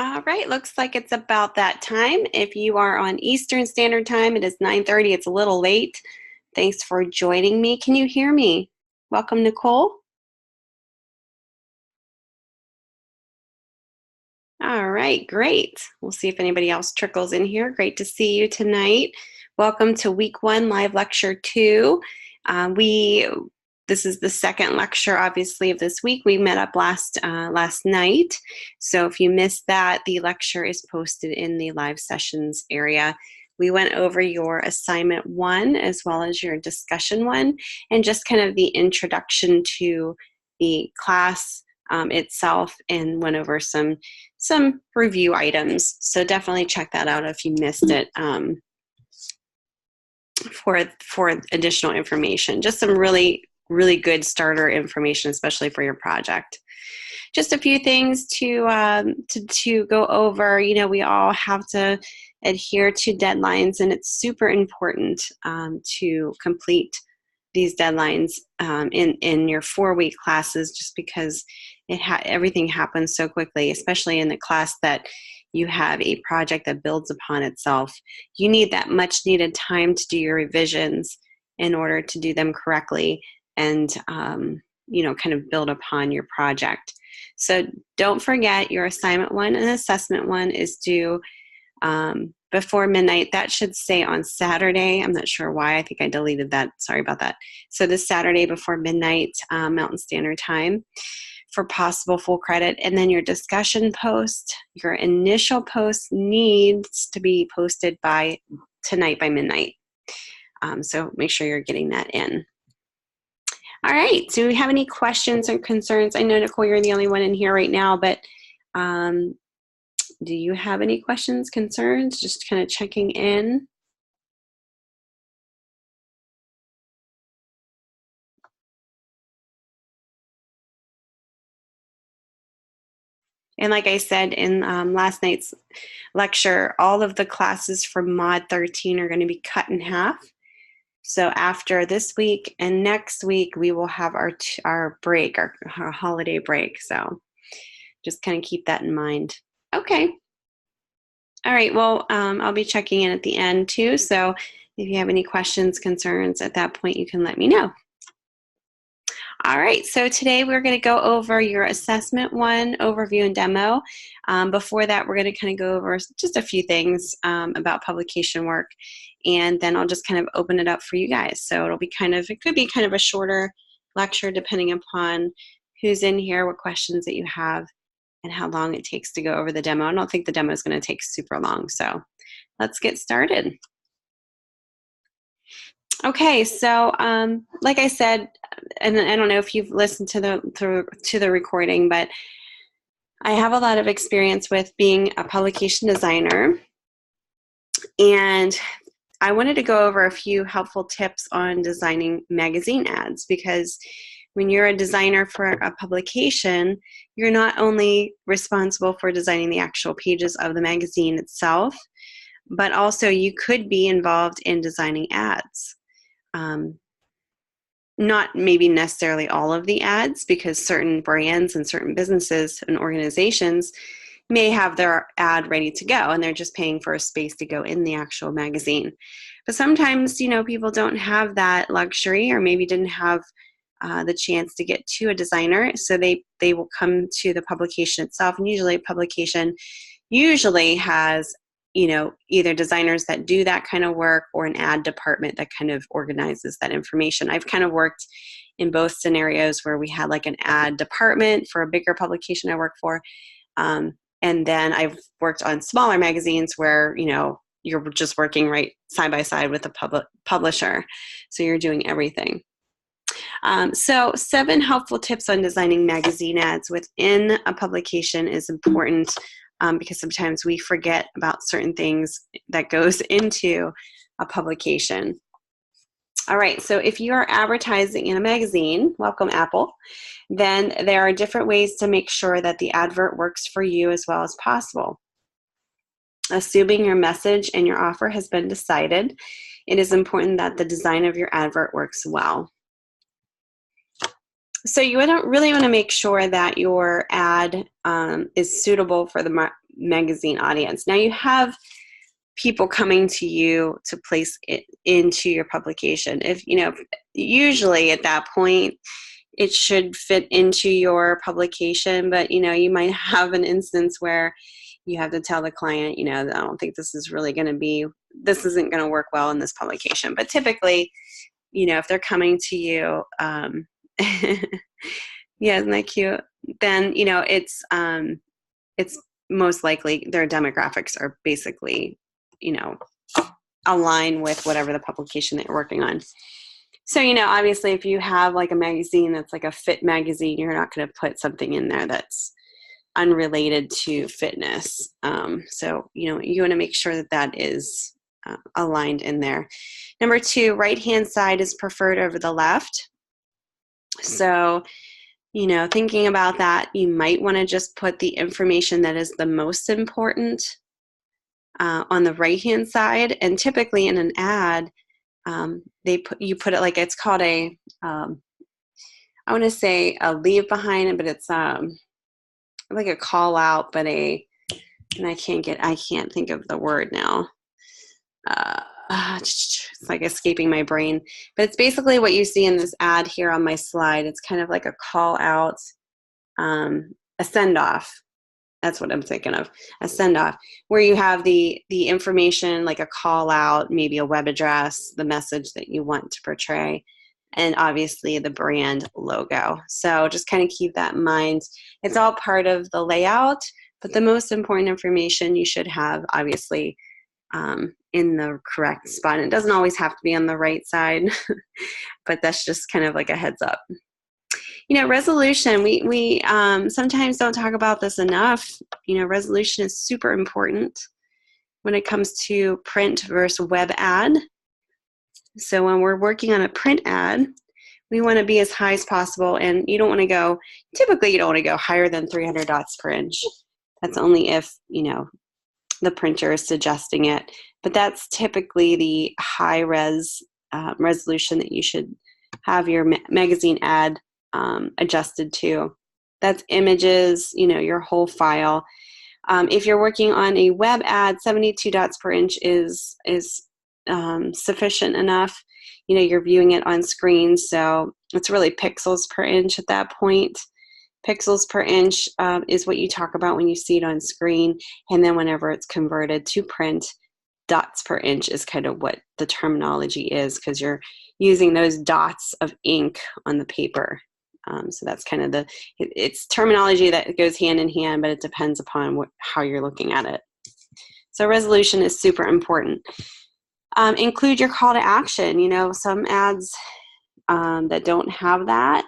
All right, looks like it's about that time. If you are on Eastern Standard Time, it is 9:30. It's a little late. Thanks for joining me. Can you hear me? Welcome, Nicole. All right, great. We'll see if anybody else trickles in here. Great to see you tonight. Welcome to Week 1 Live Lecture 2. This is the second lecture, obviously, of this week. We met up last night. So if you missed that, the lecture is posted in the live sessions area. We went over your assignment 1 as well as your discussion 1 and just kind of the introduction to the class itself, and went over some review items. So definitely check that out if you missed it for additional information. Just some really good starter information, especially for your project. Just a few things to go over. You know, we all have to adhere to deadlines, and it's super important to complete these deadlines in your 4-week classes, just because everything happens so quickly, especially in the class that you have a project that builds upon itself. You need that much needed time to do your revisions in order to do them correctly and kind of build upon your project. So don't forget, your assignment 1 and assessment 1 is due before midnight. That should say on Saturday. I'm not sure why. I think I deleted that. Sorry about that. So this Saturday before midnight, Mountain Standard Time, for possible full credit. And then your discussion post, your initial post needs to be posted by tonight by midnight. So make sure you're getting that in. All right, do we have any questions or concerns? I know, Nicole, you're the only one in here right now, but do you have any questions, concerns? Just kind of checking in. And like I said in last night's lecture, all of the classes from Mod 13 are going to be cut in half. So after this week and next week, we will have our break, our holiday break. So just kind of keep that in mind. Okay. All right. Well, I'll be checking in at the end too. So if you have any questions, concerns at that point, you can let me know. All right, so today we're going to go over your assessment 1 overview and demo. Before that, we're going to kind of go over just a few things about publication work, and then I'll just kind of open it up for you guys. So it could be kind of a shorter lecture depending upon who's in here, what questions that you have, and how long it takes to go over the demo. I don't think the demo is going to take super long, so let's get started. Okay, so like I said, and I don't know if you've listened to the recording, but I have a lot of experience with being a publication designer, and I wanted to go over a few helpful tips on designing magazine ads, because when you're a designer for a publication, you're not only responsible for designing the actual pages of the magazine itself, but also you could be involved in designing ads. Not maybe necessarily all of the ads, because certain brands and certain businesses and organizations may have their ad ready to go and they're just paying for a space to go in the actual magazine. But sometimes, people don't have that luxury, or maybe didn't have the chance to get to a designer, so they will come to the publication itself. And usually a publication has either designers that do that kind of work, or an ad department that kind of organizes that information. I've kind of worked in both scenarios, where we had like an ad department for a bigger publication I work for. And then I've worked on smaller magazines where, you're just working right side by side with the publisher. So you're doing everything. So 7 helpful tips on designing magazine ads within a publication is important. Because sometimes we forget about certain things that goes into a publication. All right, so if you are advertising in a magazine, welcome Apple, then there are different ways to make sure that the advert works for you as well as possible. Assuming your message and your offer has been decided, it is important that the design of your advert works well. So you really want to make sure that your ad is suitable for the magazine audience. Now you have people coming to you to place it into your publication. If, usually at that point, it should fit into your publication, but, you might have an instance where you have to tell the client, I don't think this isn't going to work well in this publication. But typically, if they're coming to you, yeah, isn't that cute? Then, it's most likely their demographics are basically, align with whatever the publication that you're working on. So, obviously if you have like a magazine that's like a fit magazine, you're not going to put something in there that's unrelated to fitness. So, you want to make sure that that is aligned in there. Number 2, right-hand side is preferred over the left. So, thinking about that, you might want to just put the information that is the most important on the right-hand side. And typically in an ad, you put it like, it's called I want to say a leave behind, but it's like a call out, but and I can't think of the word now. It's like escaping my brain, but it's basically what you see in this ad here on my slide. It's kind of like a call out, a send off. That's what I'm thinking of, a send off, where you have the information like a call out, maybe a web address, the message that you want to portray, and obviously the brand logo. So just kind of keep that in mind. It's all part of the layout, but the most important information you should have obviously in the correct spot. And it doesn't always have to be on the right side, but that's just kind of like a heads up. Resolution, we sometimes don't talk about this enough. Resolution is super important when it comes to print versus web ad. So when we're working on a print ad, we want to be as high as possible, and typically you don't want to go higher than 300 dots per inch. That's only if, the printer is suggesting it, but that's typically the high resolution that you should have your magazine ad adjusted to. That's images, your whole file. If you're working on a web ad, 72 dots per inch is sufficient enough. You're viewing it on screen, so it's really pixels per inch at that point. Pixels per inch is what you talk about when you see it on screen, and then whenever it's converted to print, dots per inch is kind of what the terminology is, because you're using those dots of ink on the paper. So that's kind of it's terminology that goes hand in hand, but it depends upon how you're looking at it. So resolution is super important. Include your call to action. Some ads that don't have that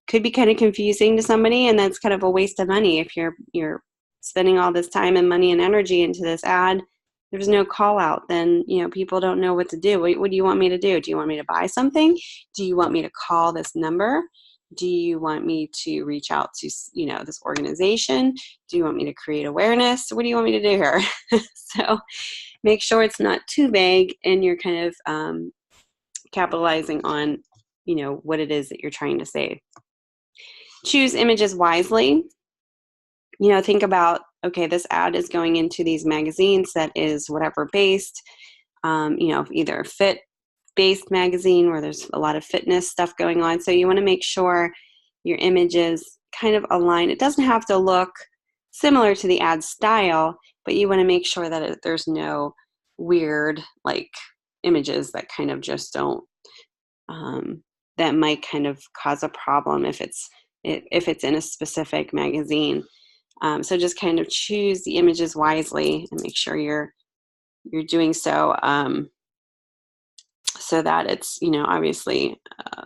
could be kind of confusing to somebody, and that's kind of a waste of money. If you're spending all this time and money and energy into this ad, there's no call out, then people don't know what to do. What do you want me to do? Do you want me to buy something? Do you want me to call this number? Do you want me to reach out to this organization? Do you want me to create awareness? What do you want me to do here? So make sure it's not too vague, and you're kind of capitalizing on what it is that you're trying to say. Choose images wisely. Think about, okay, this ad is going into these magazines that is whatever based, either fit-based magazine where there's a lot of fitness stuff going on. So you want to make sure your images kind of align. It doesn't have to look similar to the ad style, but you want to make sure that there's no weird images that kind of just don't, that might kind of cause a problem if it's in a specific magazine. So just kind of choose the images wisely and make sure you're doing so so that it's obviously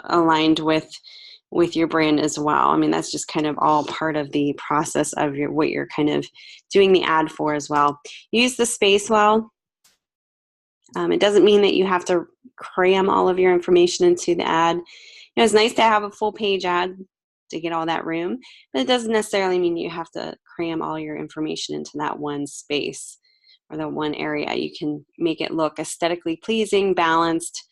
aligned with your brand as well. I mean, that's just kind of all part of the process of what you're kind of doing the ad for as well. Use the space well. It doesn't mean that you have to cram all of your information into the ad. It's nice to have a full page ad to get all that room, but it doesn't necessarily mean you have to cram all your information into that one space or that one area. You can make it look aesthetically pleasing, balanced,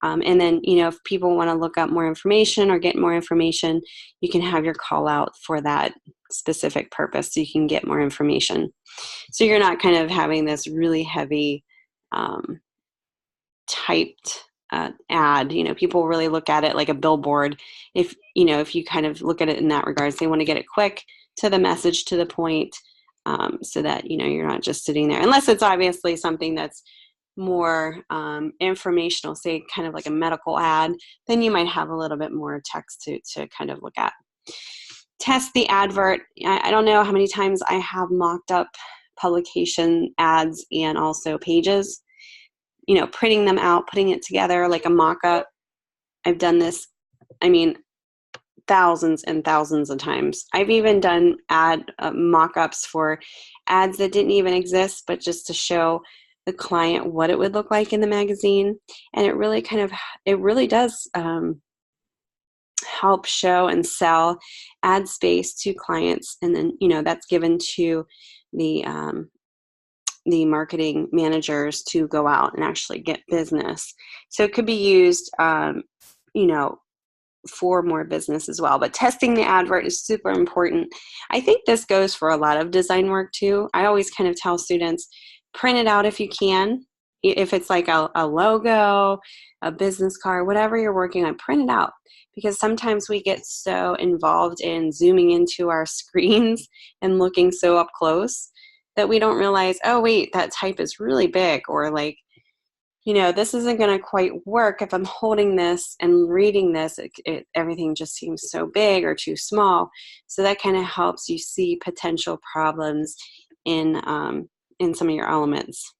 and then if people want to look up more information or get more information, you can have your call out for that specific purpose so you can get more information. So you're not kind of having this really heavy typed ad. People really look at it like a billboard. If you kind of look at it in that regards, they want to get it quick to the message, to the point, so that you're not just sitting there, unless it's obviously something that's more informational, say kind of like a medical ad, then you might have a little bit more text to kind of look at. Test the advert. I don't know how many times I have mocked up publication ads and also pages, printing them out, putting it together like a mock-up. I've done this, thousands and thousands of times. I've even done ad mock-ups for ads that didn't even exist, but just to show the client what it would look like in the magazine. And it really does help show and sell ad space to clients. And then, that's given to the marketing managers to go out and actually get business. So it could be used, for more business as well. But testing the advert is super important. I think this goes for a lot of design work too. I always kind of tell students, print it out if you can. If it's like a logo, a business card, whatever you're working on, print it out. Because sometimes we get so involved in zooming into our screens and looking so up close that we don't realize, oh wait, that type is really big, or like, this isn't going to quite work if I'm holding this and reading this. Everything just seems so big or too small. So that kind of helps you see potential problems in some of your elements.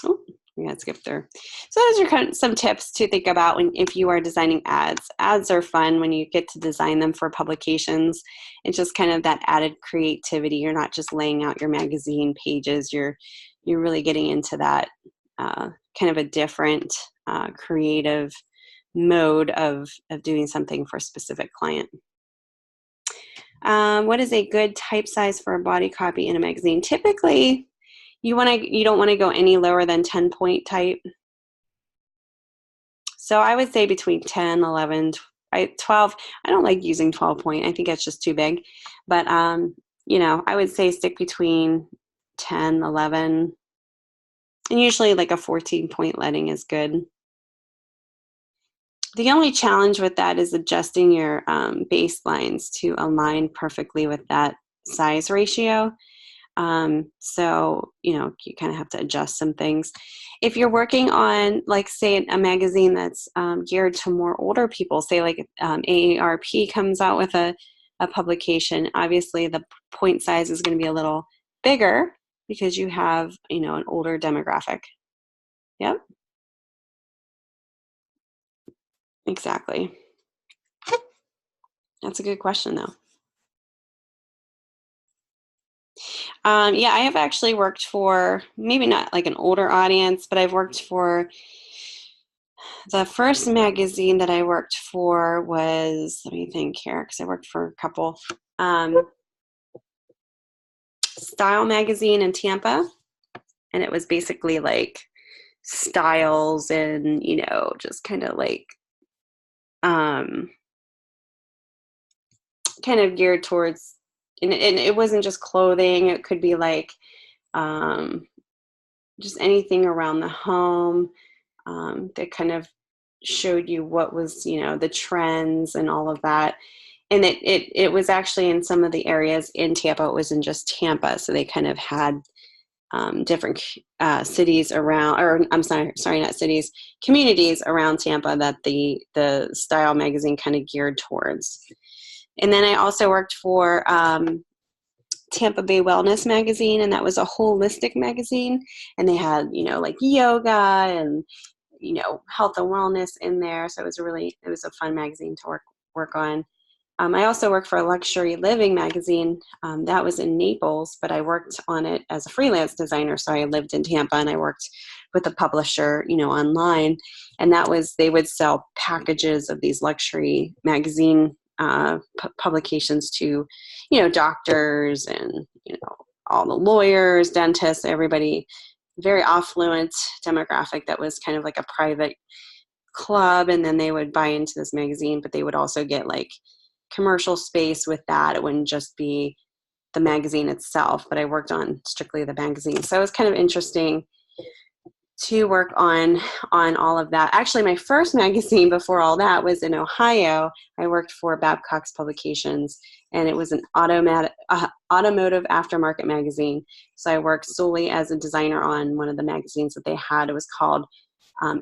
Oh, we got to skip there. So those are kind of some tips to think about if you are designing ads. Ads are fun when you get to design them for publications. It's just kind of that added creativity. You're not just laying out your magazine pages. You're really getting into that kind of a different creative mode of doing something for a specific client. What is a good type size for a body copy in a magazine? Typically, you don't want to go any lower than 10-point type. So I would say between 10, 11, 12. I don't like using 12-point. I think that's just too big. But, I would say stick between 10, 11. And usually like a 14-point leading is good. The only challenge with that is adjusting your baselines to align perfectly with that size ratio. So, you kind of have to adjust some things. If you're working on, like, say, a magazine that's geared to more older people, say like AARP comes out with a publication, obviously the point size is going to be a little bigger because you have, an older demographic. Yep. Exactly. That's a good question, though. Yeah, I have actually worked for, maybe not like an older audience, but I've worked for, the first magazine that I worked for was, let me think here, because I worked for a couple, Style magazine in Tampa. And it was basically like styles and, just kind of like, kind of geared towards, and it wasn't just clothing. It could be like just anything around the home that kind of showed you what was, the trends and all of that. And it was actually in some of the areas in Tampa. It wasn't just Tampa. So they kind of had different cities around, or I'm sorry, not cities, communities around Tampa that the Style magazine kind of geared towards. And then I also worked for Tampa Bay Wellness magazine, and that was a holistic magazine. And they had, like yoga and, health and wellness in there. So it was a fun magazine to work on. I also worked for a luxury living magazine that was in Naples, but I worked on it as a freelance designer. So I lived in Tampa and I worked with a publisher, online, and they would sell packages of these luxury magazine publications to, doctors and, all the lawyers, dentists, everybody, very affluent demographic that was kind of like a private club. And then they would buy into this magazine, but they would also get like commercial space with that. It wouldn't just be the magazine itself, but I worked on strictly the magazine. So it was kind of interesting to work on all of that. Actually, my first magazine before all that was in Ohio. I worked for Babcock's Publications, and it was an automotive aftermarket magazine. So I worked solely as a designer on one of the magazines that they had. It was called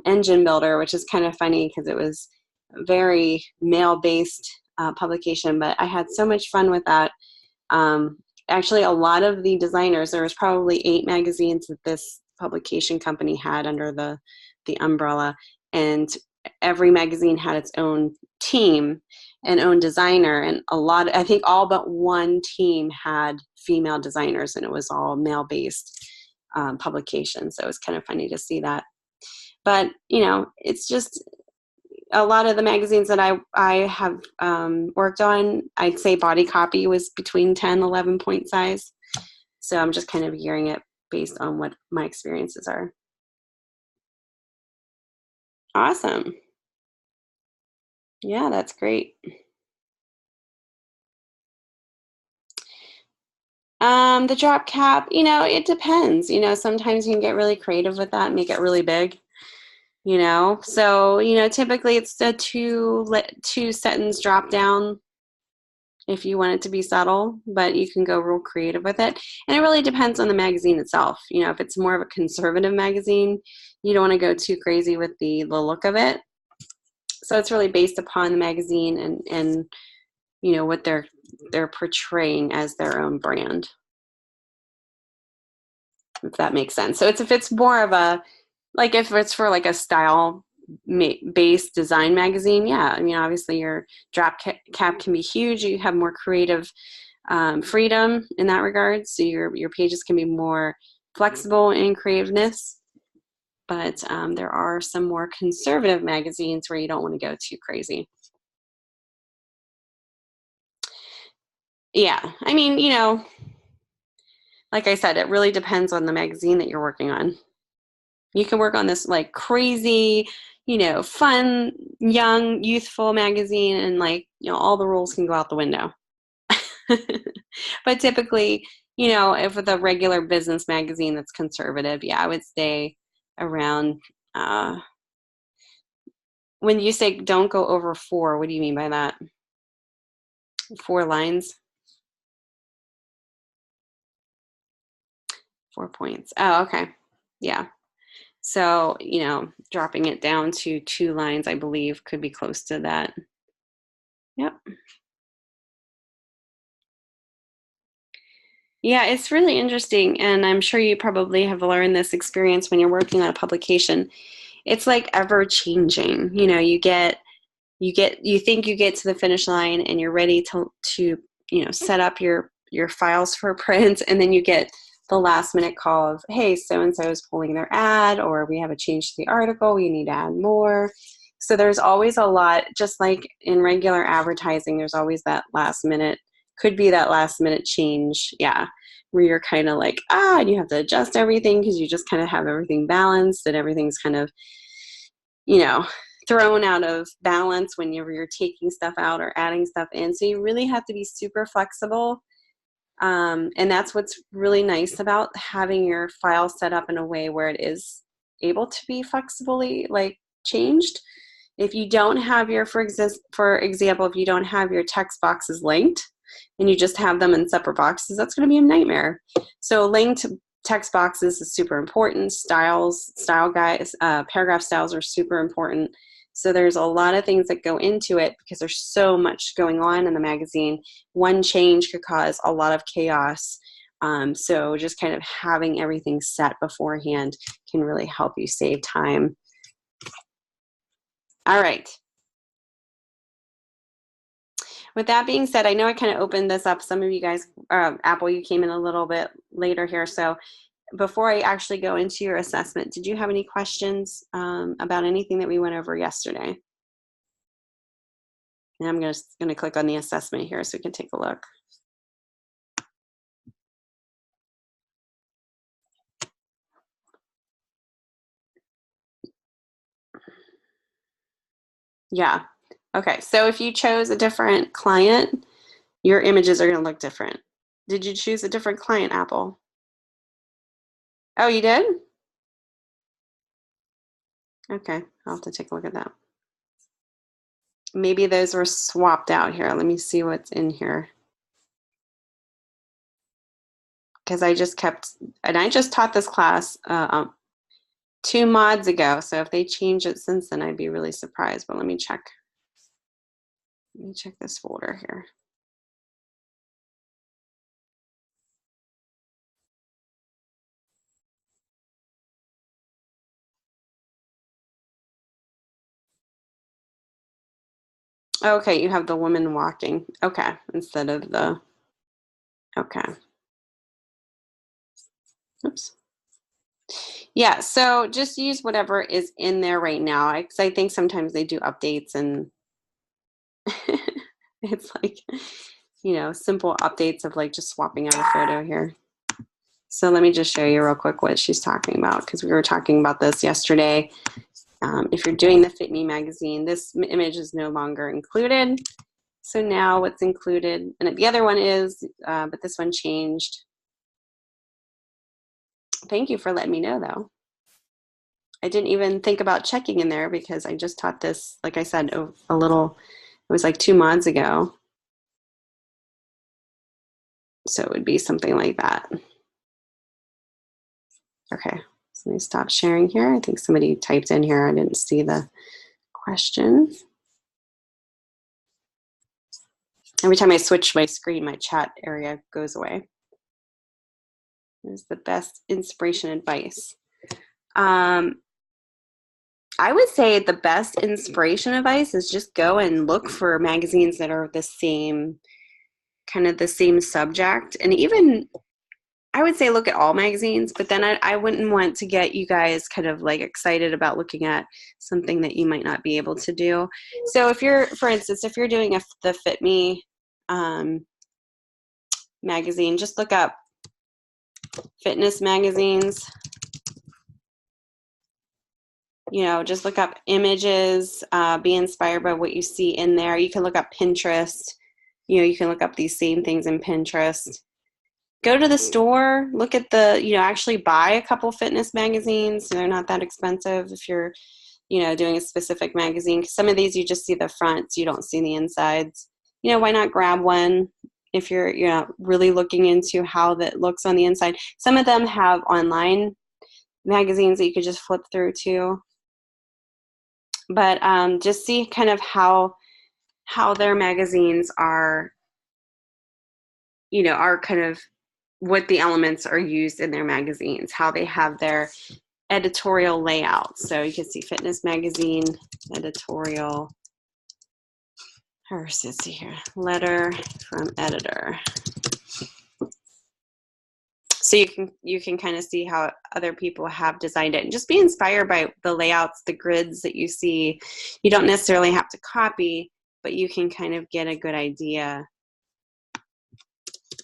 Engine Builder, which is kind of funny because it was a very male-based publication, but I had so much fun with that. Actually, a lot of the designers, there was probably 8 magazines that this publication company had under the umbrella, and every magazine had its own team and own designer, and I think all but one team had female designers, and it was all male-based publication. So it was kind of funny to see that. But it's just a lot of the magazines that I have worked on, I'd say body copy was between 10, 11 point size. So I'm just kind of gearing it based on what my experiences are. Awesome. Yeah, that's great. The drop cap, it depends. Sometimes you can get really creative with that and make it really big. So typically it's a two sentence drop down if you want it to be subtle, but you can go real creative with it. And it really depends on the magazine itself. If it's more of a conservative magazine, you don't want to go too crazy with the look of it. So it's really based upon the magazine and what they're portraying as their own brand, if that makes sense. So if it's more of a, like if it's for like a style based design magazine, yeah, obviously your drop cap can be huge. You have more creative freedom in that regard, so your pages can be more flexible in creativeness. But there are some more conservative magazines where you don't want to go too crazy. Yeah, like I said, it really depends on the magazine that you're working on. You can work on this like crazy, fun, young, youthful magazine, and all the rules can go out the window. But typically, if with a regular business magazine that's conservative, yeah, I would stay around. When you say don't go over 4, what do you mean by that? 4 lines? 4 points. Oh, okay. Yeah. So, dropping it down to 2 lines, I believe, could be close to that. Yep. Yeah, it's really interesting. And I'm sure you probably have learned this experience when you're working on a publication. It's like ever changing. You think you get to the finish line and you're ready to set up your files for print, and then you get the last minute call of, hey, so and so is pulling their ad, or we have a change to the article, we need to add more. So there's always a lot, just like in regular advertising, there's always that last minute, could be that last minute change, yeah, where you're kind of like, and you have to adjust everything because you just kind of have everything balanced and everything's kind of thrown out of balance when you're taking stuff out or adding stuff in. So you really have to be super flexible. And that's what's really nice about having your file set up in a way where it is able to be flexibly changed. If you don't have for example, if you don't have your text boxes linked and you just have them in separate boxes, that's going to be a nightmare. So linked text boxes is super important. Paragraph styles are super important. So there's a lot of things that go into it because there's so much going on in the magazine. One change could cause a lot of chaos. So just kind of having everything set beforehand can really help you save time. All right. With that being said, I know I kind of opened this up. Some of you guys, Apple, you came in a little bit later here. So before I actually go into your assessment, did you have any questions about anything that we went over yesterday? And I'm just going to click on the assessment here so we can take a look. Yeah. Okay, so if you chose a different client, your images are going to look different. Did you choose a different client, Apple? Oh, you did? Okay, I'll have to take a look at that. Maybe those were swapped out here. Let me see what's in here. Because I just kept, and I just taught this class 2 mods ago. So if they change it since then, I'd be really surprised. But let me check. Let me check this folder here. Okay, you have the woman walking. Okay, instead of the, okay. Oops. Yeah, so just use whatever is in there right now. Because I think sometimes they do updates and it's like, simple updates of like just swapping out a photo here. So let me just show you real quick what she's talking about, because we were talking about this yesterday. If you're doing the Fit Me magazine, this image is no longer included. So now what's included, and the other one is, but this one changed. Thank you for letting me know though. I didn't even think about checking in there because I just taught this, like I said, a little, it was like 2 months ago. So it would be something like that. Okay, so let me stop sharing here. I think somebody typed in here. I didn't see the question. Every time I switch my screen, my chat area goes away. What is the best inspiration advice? I would say the best inspiration advice is just go and look for magazines that are the same, kind of the same subject. And even, I would say look at all magazines, but then I wouldn't want to get you guys kind of like excited about looking at something that you might not be able to do. So if you're, for instance, if you're doing the Fit Me magazine, just look up fitness magazines. Just look up images, be inspired by what you see in there. You can look up Pinterest. You can look up these same things in Pinterest. Go to the store, look at actually buy a couple fitness magazines. They're not that expensive if you're, doing a specific magazine. Some of these you just see the fronts, you don't see the insides. Why not grab one if you're, really looking into how that looks on the inside. Some of them have online magazines that you could just flip through too. But just see kind of how their magazines are, are kind of what the elements are used in their magazines, how they have their editorial layout. So you can see fitness magazine, editorial, let's see here, letter from editor. So you can kind of see how other people have designed it and just be inspired by the layouts, the grids that you see. You don't necessarily have to copy, but you can kind of get a good idea.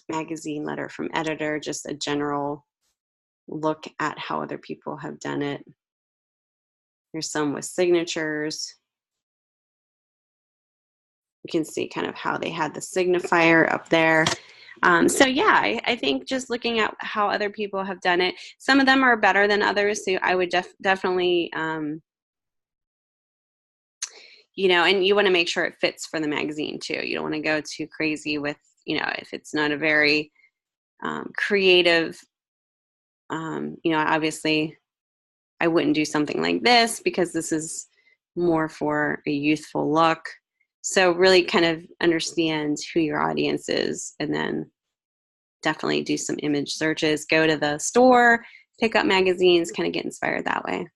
Magazine, letter from editor, just a general look at how other people have done it. There's some with signatures. You can see kind of how they had the signifier up there. So yeah, I think just looking at how other people have done it, some of them are better than others. So I would definitely, and you want to make sure it fits for the magazine too. You don't want to go too crazy with, if it's not a very creative, obviously I wouldn't do something like this because this is more for a youthful look. So really kind of understand who your audience is, and then definitely do some image searches. Go to the store, pick up magazines, kind of get inspired that way.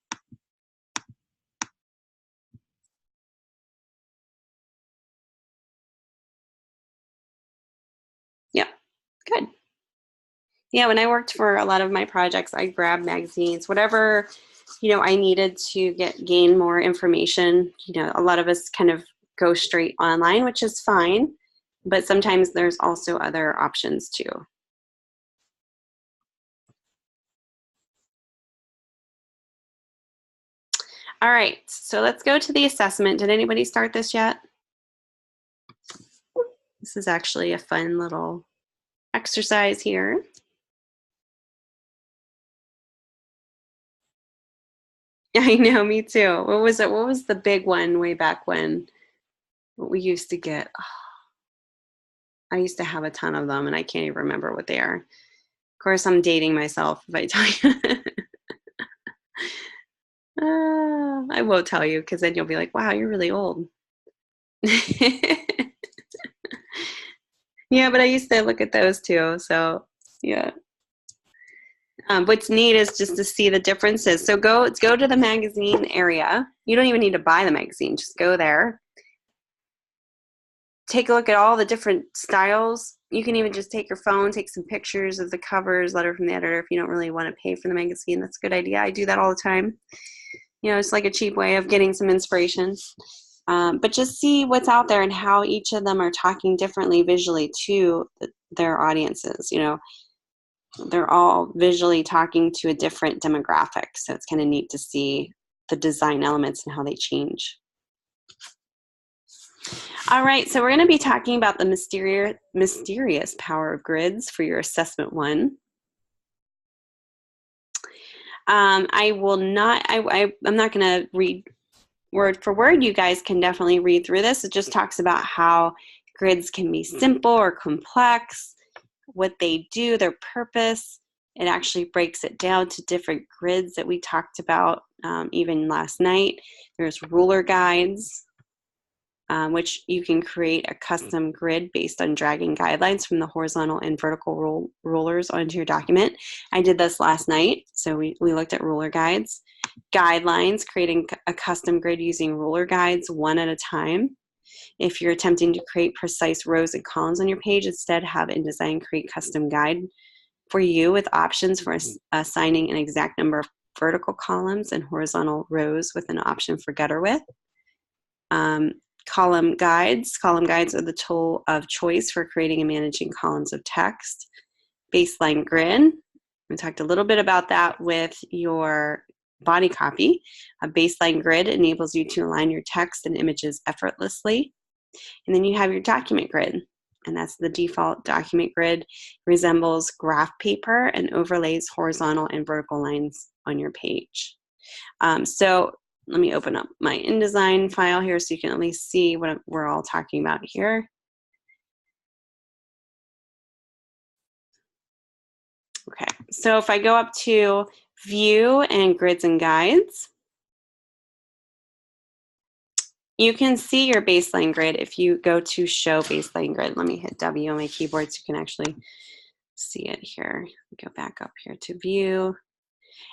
Yep, good. Yeah, when I worked for a lot of my projects, I grabbed magazines, whatever, I needed to gain more information. A lot of us kind of go straight online, which is fine, but sometimes there's also other options too. All right, so let's go to the assessment. Did anybody start this yet? This is actually a fun little exercise here. I know, me too. What was it? What was the big one way back when? What we used to get? I used to have a ton of them and I can't even remember what they are. Of course, I'm dating myself if I tell you. I won't tell you because then you'll be like, wow, you're really old. Yeah, but I used to look at those too. So yeah. What's neat is just to see the differences. So go to the magazine area. You don't even need to buy the magazine. Just go there. Take a look at all the different styles. You can even just take your phone, take some pictures of the covers, letter from the editor if you don't really want to pay for the magazine. That's a good idea. I do that all the time. You know, it's like a cheap way of getting some inspiration. But just see what's out there and how each of them are talking differently visually to their audiences. You know, they're all visually talking to a different demographic. So it's kind of neat to see the design elements and how they change. All right, so we're going to be talking about the mysterious power of grids for your assessment 1. I'm not going to read word for word. You guys can definitely read through this. It just talks about how grids can be simple or complex, what they do, their purpose. It actually breaks it down to different grids that we talked about even last night. There's ruler guides, which you can create a custom grid based on dragging guidelines from the horizontal and vertical rulers onto your document. I did this last night, so we looked at ruler guides. Guidelines, creating a custom grid using ruler guides one at a time. If you're attempting to create precise rows and columns on your page, instead have InDesign create custom guide for you with options for assigning an exact number of vertical columns and horizontal rows with an option for gutter width. Column guides. Column guides are the tool of choice for creating and managing columns of text. Baseline grid. We talked a little bit about that with your body copy. A baseline grid enables you to align your text and images effortlessly. And then you have your document grid. And that's the default document grid. Resembles graph paper and overlays horizontal and vertical lines on your page. So let me open up my InDesign file here so you can at least see what we're all talking about here. Okay, so if I go up to View and Grids and Guides, you can see your baseline grid if you go to Show Baseline Grid. Let me hit W on my keyboard so you can actually see it here. Go back up here to View.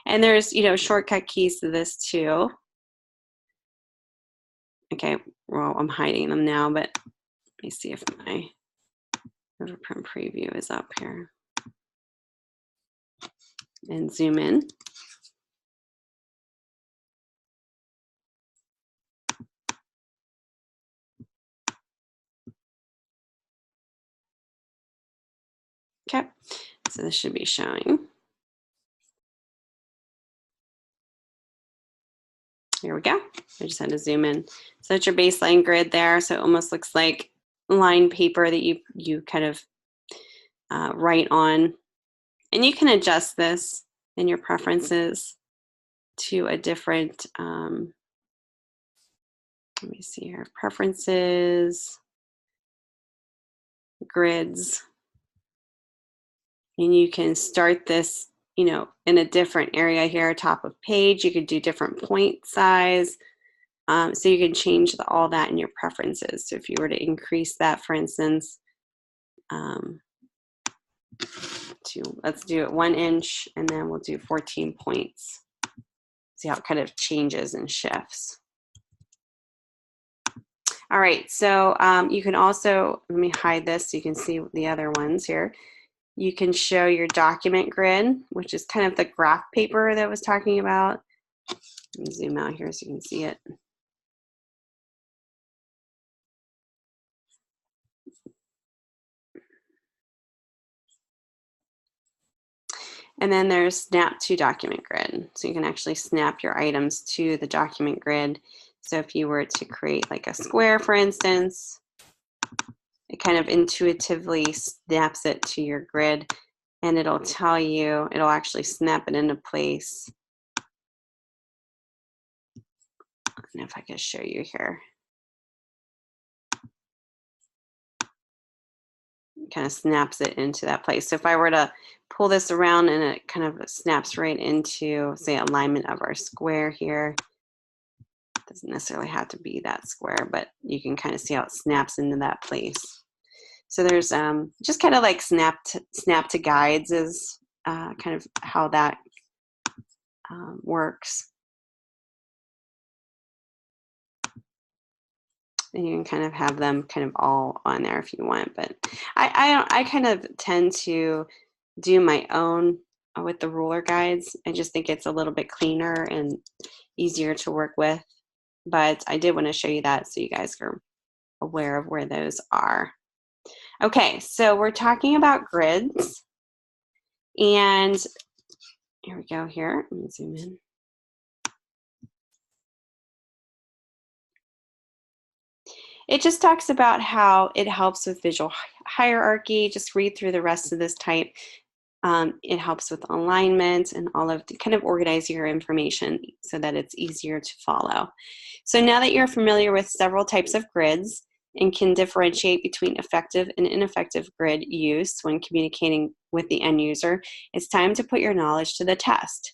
And there's, you know, shortcut keys to this too. Okay, well, I'm hiding them now, but let me see if my overprint preview is up here. And zoom in. Okay, so this should be showing. Here we go. I just had to zoom in. So that's your baseline grid there. So it almost looks like line paper that you kind of write on. And you can adjust this in your preferences to a different, let me see here, preferences, grids. And you can start this, you know, in a different area here, top of page. You could do different point size. So you can change all that in your preferences. So if you were to increase that, for instance, let's do it 1 inch, and then we'll do 14 points. See how it kind of changes and shifts. All right, so you can also, let me hide this so you can see the other ones here. You can show your document grid, which is kind of the graph paper that I was talking about. Let me zoom out here so you can see it. And then there's snap to document grid. So you can actually snap your items to the document grid. So if you were to create like a square, for instance, it kind of intuitively snaps it to your grid, and it'll tell you, it'll actually snap it into place. And if I can show you here, it kind of snaps it into that place. So if I were to pull this around, and it kind of snaps right into, say, alignment of our square here. It doesn't necessarily have to be that square, but you can kind of see how it snaps into that place. So there's just kind of like snap to guides is kind of how that works. And you can kind of have them kind of all on there if you want, but I kind of tend to do my own with the ruler guides. I just think it's a little bit cleaner and easier to work with, but I did want to show you that so you guys are aware of where those are. Okay, so we're talking about grids, and here we go here. Let me zoom in. It just talks about how it helps with visual hierarchy. Just read through the rest of this type. It helps with alignment and all of the kind of organize your information so that it's easier to follow. So now that you're familiar with several types of grids and can differentiate between effective and ineffective grid use when communicating with the end user, it's time to put your knowledge to the test.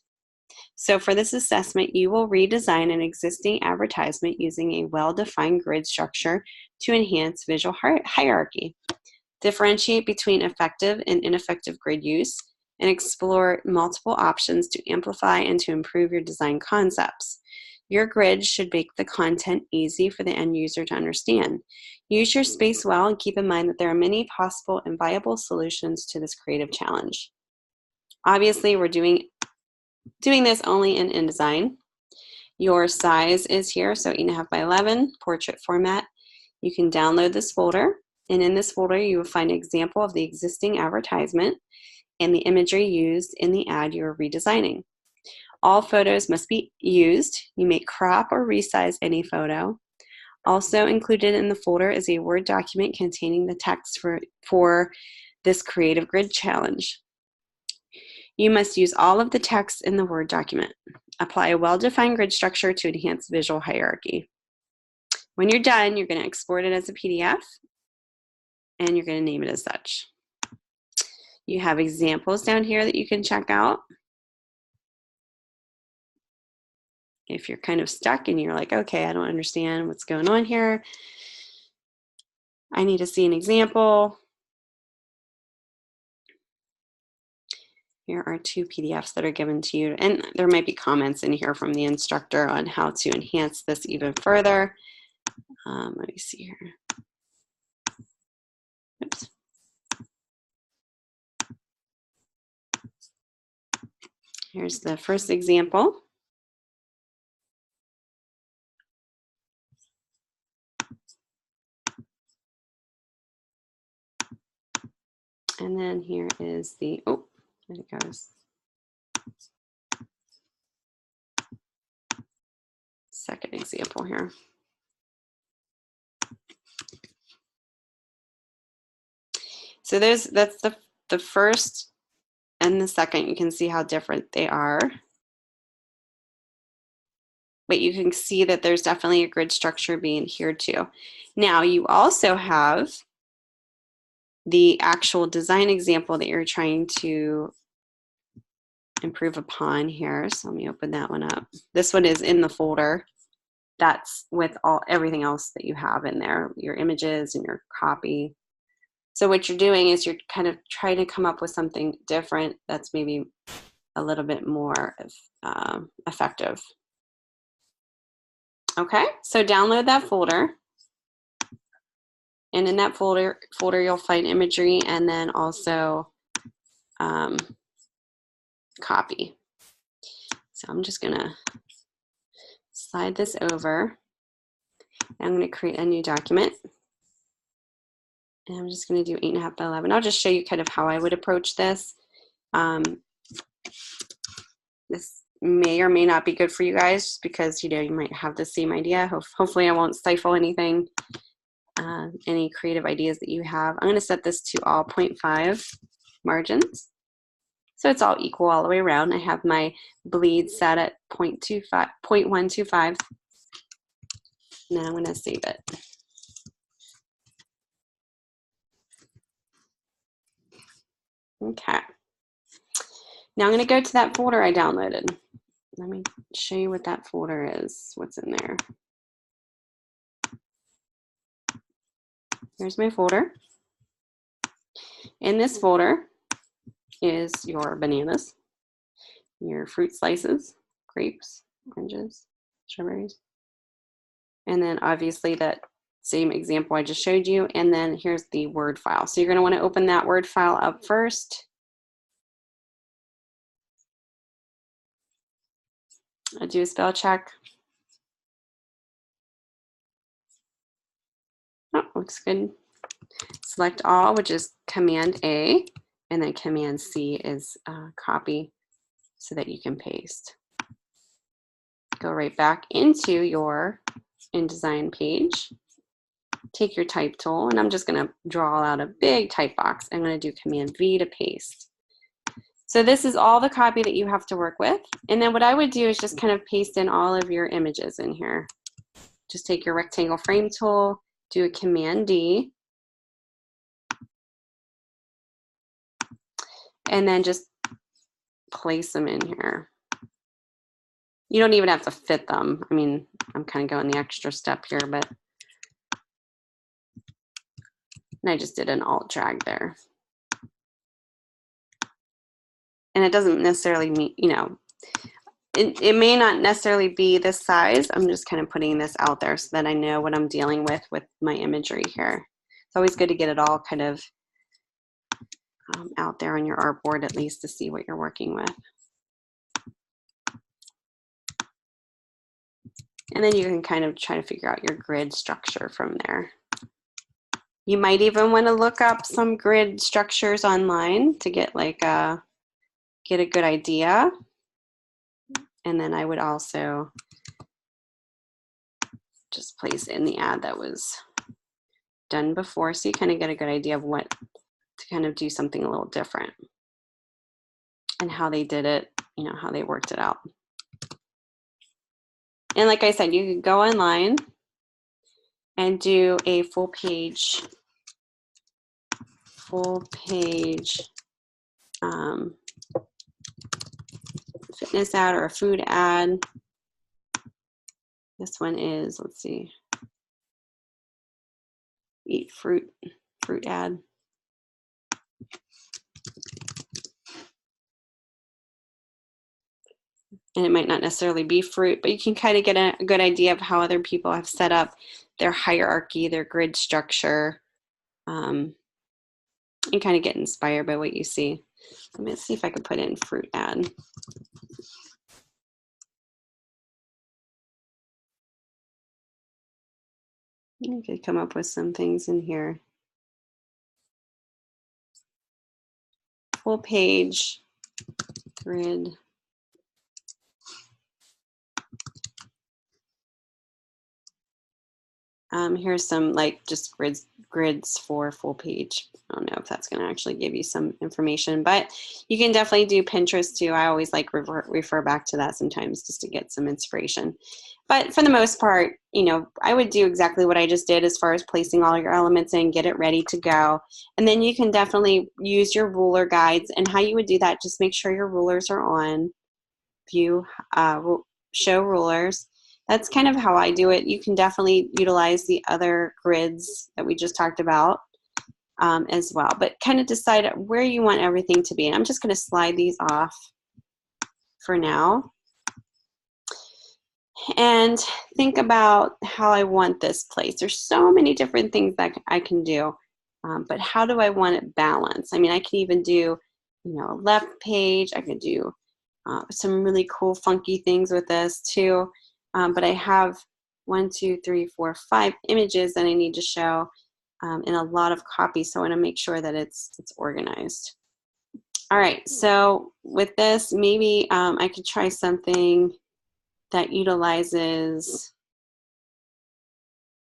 So for this assessment, you will redesign an existing advertisement using a well-defined grid structure to enhance visual hierarchy. Differentiate between effective and ineffective grid use, and explore multiple options to amplify and to improve your design concepts. Your grid should make the content easy for the end user to understand. Use your space well, and keep in mind that there are many possible and viable solutions to this creative challenge. Obviously, we're doing this only in InDesign. Your size is here, so 8.5 by 11, portrait format. You can download this folder, and in this folder you will find an example of the existing advertisement and the imagery used in the ad you are redesigning. All photos must be used. You may crop or resize any photo. Also included in the folder is a Word document containing the text for this creative grid challenge. You must use all of the text in the Word document. Apply a well-defined grid structure to enhance visual hierarchy. When you're done, you're going to export it as a PDF, and you're going to name it as such. You have examples down here that you can check out. If you're kind of stuck and you're like, okay, I don't understand what's going on here, I need to see an example. Here are 2 PDFs that are given to you, and there might be comments in here from the instructor on how to enhance this even further. Let me see here. Oops. Here's the first example. And then here is the, oh, there it goes. Second example here. So that's the first and the second. You can see how different they are. But you can see that there's definitely a grid structure being adhered to. Now you also have the actual design example that you're trying to improve upon here. So let me open that one up. This one is in the folder. That's with everything else that you have in there, your images and your copy. So what you're doing is you're kind of trying to come up with something different that's maybe a little bit more effective. Okay, so download that folder. And in that folder you'll find imagery and then also copy. So I'm just gonna slide this over. I'm gonna create a new document. And I'm just gonna do 8.5 by 11. I'll just show you kind of how I would approach this. This may or may not be good for you guys because you might have the same idea. Hopefully I won't stifle anything. any creative ideas that you have. I'm going to set this to all 0.5 margins. So it's all equal all the way around. I have my bleed set at 0.125. Now I'm going to save it. Okay. Now I'm going to go to that folder I downloaded. Let me show you what that folder is, what's in there. Here's my folder. In this folder is your bananas, your fruit slices, grapes, oranges, strawberries, and then obviously that same example I just showed you, and then here's the Word file. So you're going to want to open that Word file up first. I'll do a spell check. Oh, looks good. Select all, which is Command A, and then Command C is copy so that you can paste. Go right back into your InDesign page. Take your type tool, and I'm just going to draw out a big type box. I'm going to do Command V to paste. So this is all the copy that you have to work with. And then what I would do is just kind of paste in all of your images in here. Just take your rectangle frame tool, do a Command D, and then just place them in here. You don't even have to fit them. I mean, I'm kind of going the extra step here, but and I just did an alt drag there. And it doesn't necessarily mean, you know, it may not necessarily be this size. I'm just kind of putting this out there so that I know what I'm dealing with my imagery here. It's always good to get it all kind of out there on your artboard at least to see what you're working with. And then you can kind of try to figure out your grid structure from there. You might even want to look up some grid structures online to get like get a good idea. And then I would also just place in the ad that was done before, so you kind of get a good idea of what to kind of do something a little different and how they did it, you know, how they worked it out. And like I said, you could go online and do a full page fitness ad or a food ad. This one is, let's see, eat fruit ad. And it might not necessarily be fruit, but you can kind of get a good idea of how other people have set up their hierarchy, their grid structure, and kind of get inspired by what you see. Let me see if I can put in fruit ad. You could come up with some things in here. Full page grid. Here's some like just grids for full page. I don't know if that's going to actually give you some information, but you can definitely do Pinterest too. I always like refer back to that sometimes just to get some inspiration. But for the most part, you know, I would do exactly what I just did as far as placing all your elements in, get it ready to go. And then you can definitely use your ruler guides. And how you would do that, just make sure your rulers are on. View, show rulers. That's kind of how I do it. You can definitely utilize the other grids that we just talked about as well. But kind of decide where you want everything to be. And I'm just going to slide these off for now. And think about how I want this placed. There's so many different things that I can do, but how do I want it balanced? I mean, I can even do, you know, a left page. I could do some really cool, funky things with this too. But I have 1, 2, 3, 4, 5 images that I need to show in a lot of copy. So I want to make sure that it's organized. All right. So with this, maybe I could try something that utilizes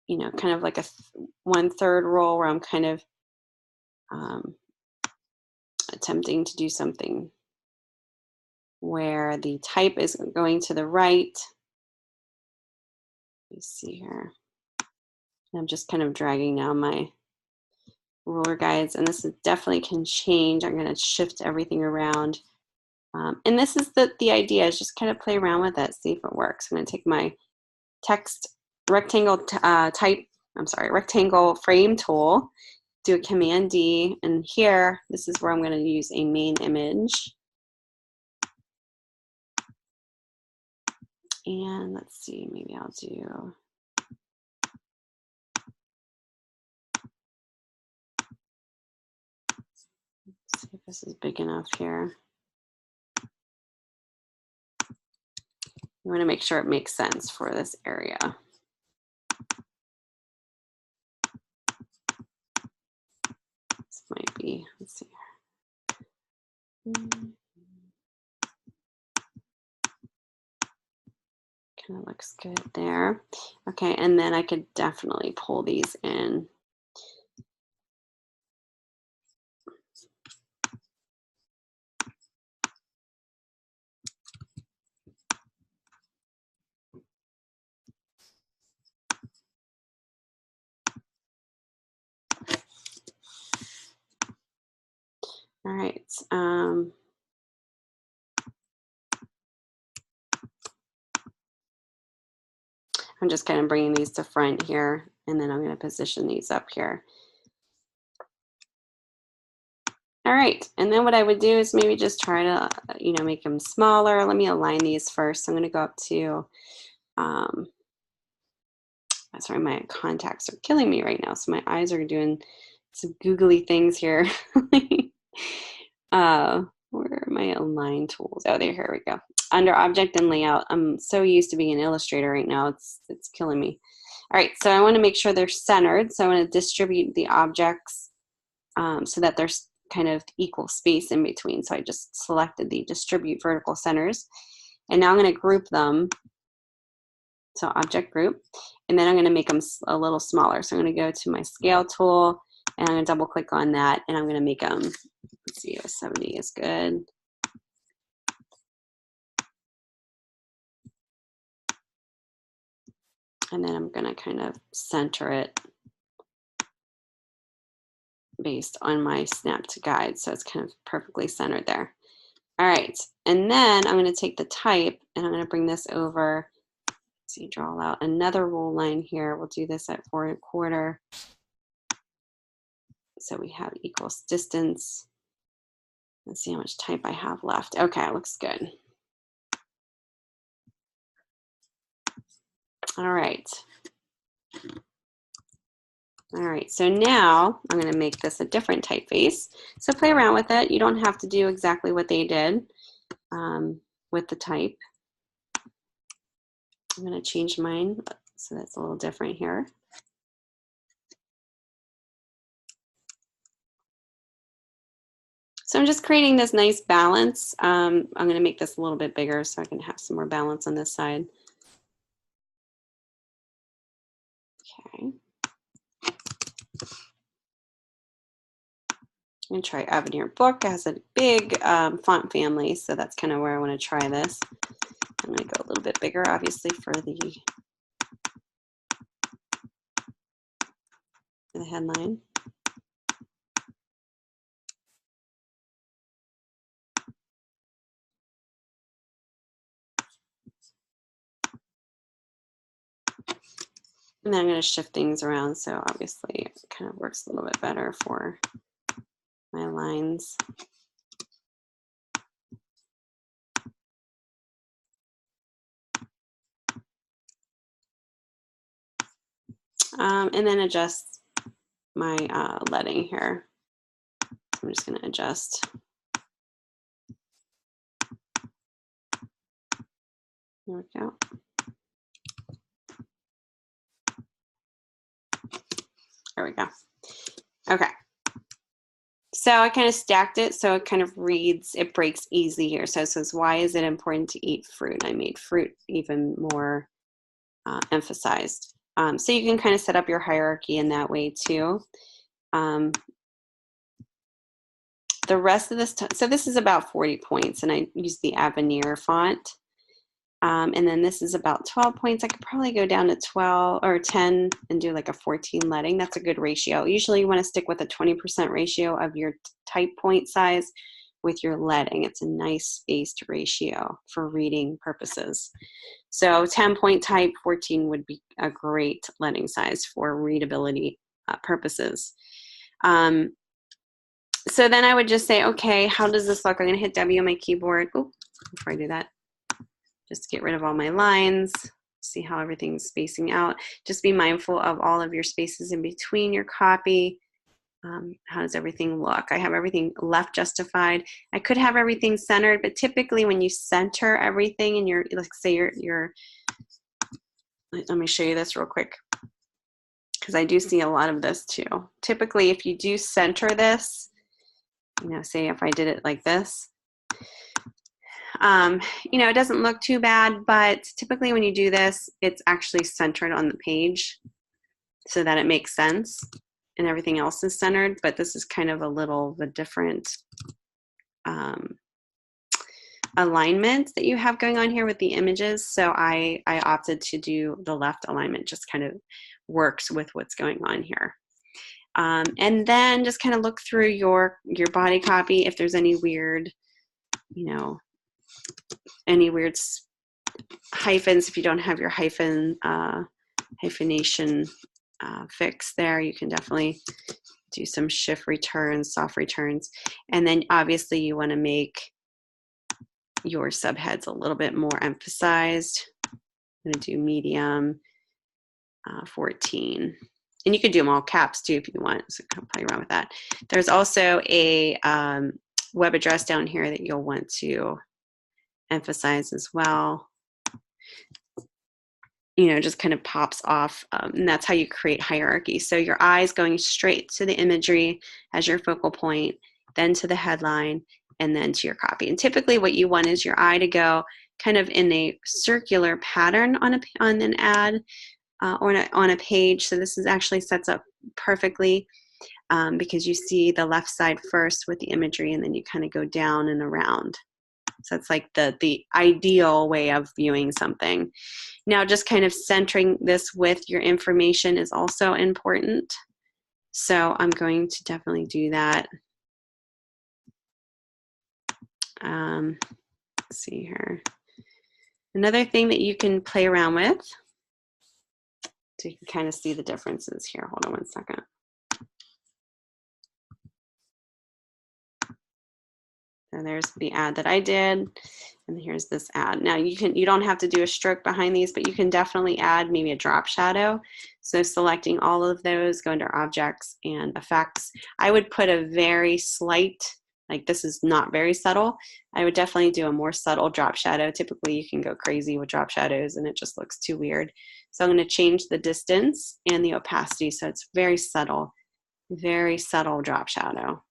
you know, kind of like a 1/3 roll where I'm kind of attempting to do something where the type is going to the right. Let me see here. I'm just kind of dragging down my ruler guides, and this is definitely can change. I'm going to shift everything around. And this is the idea, is just kind of play around with it, see if it works. I'm going to take my text rectangle rectangle frame tool, do a Command D, and here, this is where I'm going to use a main image. And let's see, maybe I'll do, let's see if this is big enough here. You want to make sure it makes sense for this area. This might be, let's see. Kind of looks good there. Okay, and then I could definitely pull these in. All right. I'm just kind of bringing these to front here, and then I'm going to position these up here. All right, and then what I would do is maybe just try to, you know, make them smaller. Let me align these first. I'm going to go up to, sorry, my contacts are killing me right now, so my eyes are doing some googly things here. Where are my align tools? Oh, there, here we go. Under object and layout, I'm so used to being an illustrator right now, it's killing me. All right, so I want to make sure they're centered. So I want to distribute the objects so that there's kind of equal space in between. So I just selected the distribute vertical centers. And now I'm going to group them. So object group. And then I'm going to make them a little smaller. So I'm going to go to my scale tool, and I'm going to double click on that, and I'm going to make them, let's see, 70 is good. And then I'm going to kind of center it based on my snap to guide. So it's kind of perfectly centered there. All right. And then I'm going to take the type, and I'm going to bring this over. Let's see, draw out another roll line here. We'll do this at 4 1/4. So we have equals distance. Let's see how much type I have left. Okay, it looks good. All right. All right, so now I'm going to make this a different typeface. So play around with it. You don't have to do exactly what they did with the type. I'm going to change mine so that's a little different here. So I'm just creating this nice balance. I'm going to make this a little bit bigger so I can have some more balance on this side. Okay. I'm going to try Avenir Book. It has a big font family, so that's kind of where I want to try this. I'm going to go a little bit bigger, obviously, for the headline. And then I'm going to shift things around, so obviously it kind of works a little bit better for my lines. And then adjust my leading here. So I'm just going to adjust. There we go. There we go. Okay. So I kind of stacked it so it kind of reads, it breaks easy here. So it says, why is it important to eat fruit? I made fruit even more emphasized. So you can kind of set up your hierarchy in that way too. The rest of this, so this is about 40 points, and I use the Avenir font. And then this is about 12 points. I could probably go down to 12 or 10 and do like a 14 leading. That's a good ratio. Usually you want to stick with a 20% ratio of your type point size with your leading. It's a nice spaced ratio for reading purposes. So 10 point type, 14 would be a great leading size for readability purposes. So then I would just say, okay, how does this look? I'm going to hit W on my keyboard. Oh, before I do that, just get rid of all my lines, see how everything's spacing out. Just be mindful of all of your spaces in between your copy. How does everything look? I have everything left justified. I could have everything centered, but typically when you center everything in your, let's say let me show you this real quick, because I do see a lot of this too. Typically, if you do center this, you know, say if I did it like this, you know, it doesn't look too bad, but typically when you do this, it's actually centered on the page so that it makes sense and everything else is centered. But this is kind of a little the different alignment that you have going on here with the images. So I opted to do the left alignment, just kind of works with what's going on here. And then just kind of look through your body copy if there's any weird, you know, any weird hyphens. If you don't have your hyphenation fixed there, you can definitely do some shift returns, soft returns. And then obviously you want to make your subheads a little bit more emphasized. I'm going to do medium 14. And you could do them all caps too if you want, so I'll play around with that. There's also a web address down here that you'll want to emphasize as well. You know, just kind of pops off, and that's how you create hierarchy. So your eyes going straight to the imagery as your focal point, then to the headline, and then to your copy. And typically what you want is your eye to go kind of in a circular pattern on an ad or on a page. So this is actually sets up perfectly because you see the left side first with the imagery, and then you kind of go down and around. So it's like the ideal way of viewing something. Now, just kind of centering this with your information is also important. So I'm going to definitely do that. Let's see here. Another thing that you can play around with, so you can kind of see the differences here. Hold on one second. And there's the ad that I did, and here's this ad. Now you don't have to do a stroke behind these, but you can definitely add maybe a drop shadow. So selecting all of those, go under objects and effects. I would put a very slight, like this is not very subtle. I would definitely do a more subtle drop shadow. Typically you can go crazy with drop shadows and it just looks too weird. So I'm going to change the distance and the opacity so it's very subtle drop shadow.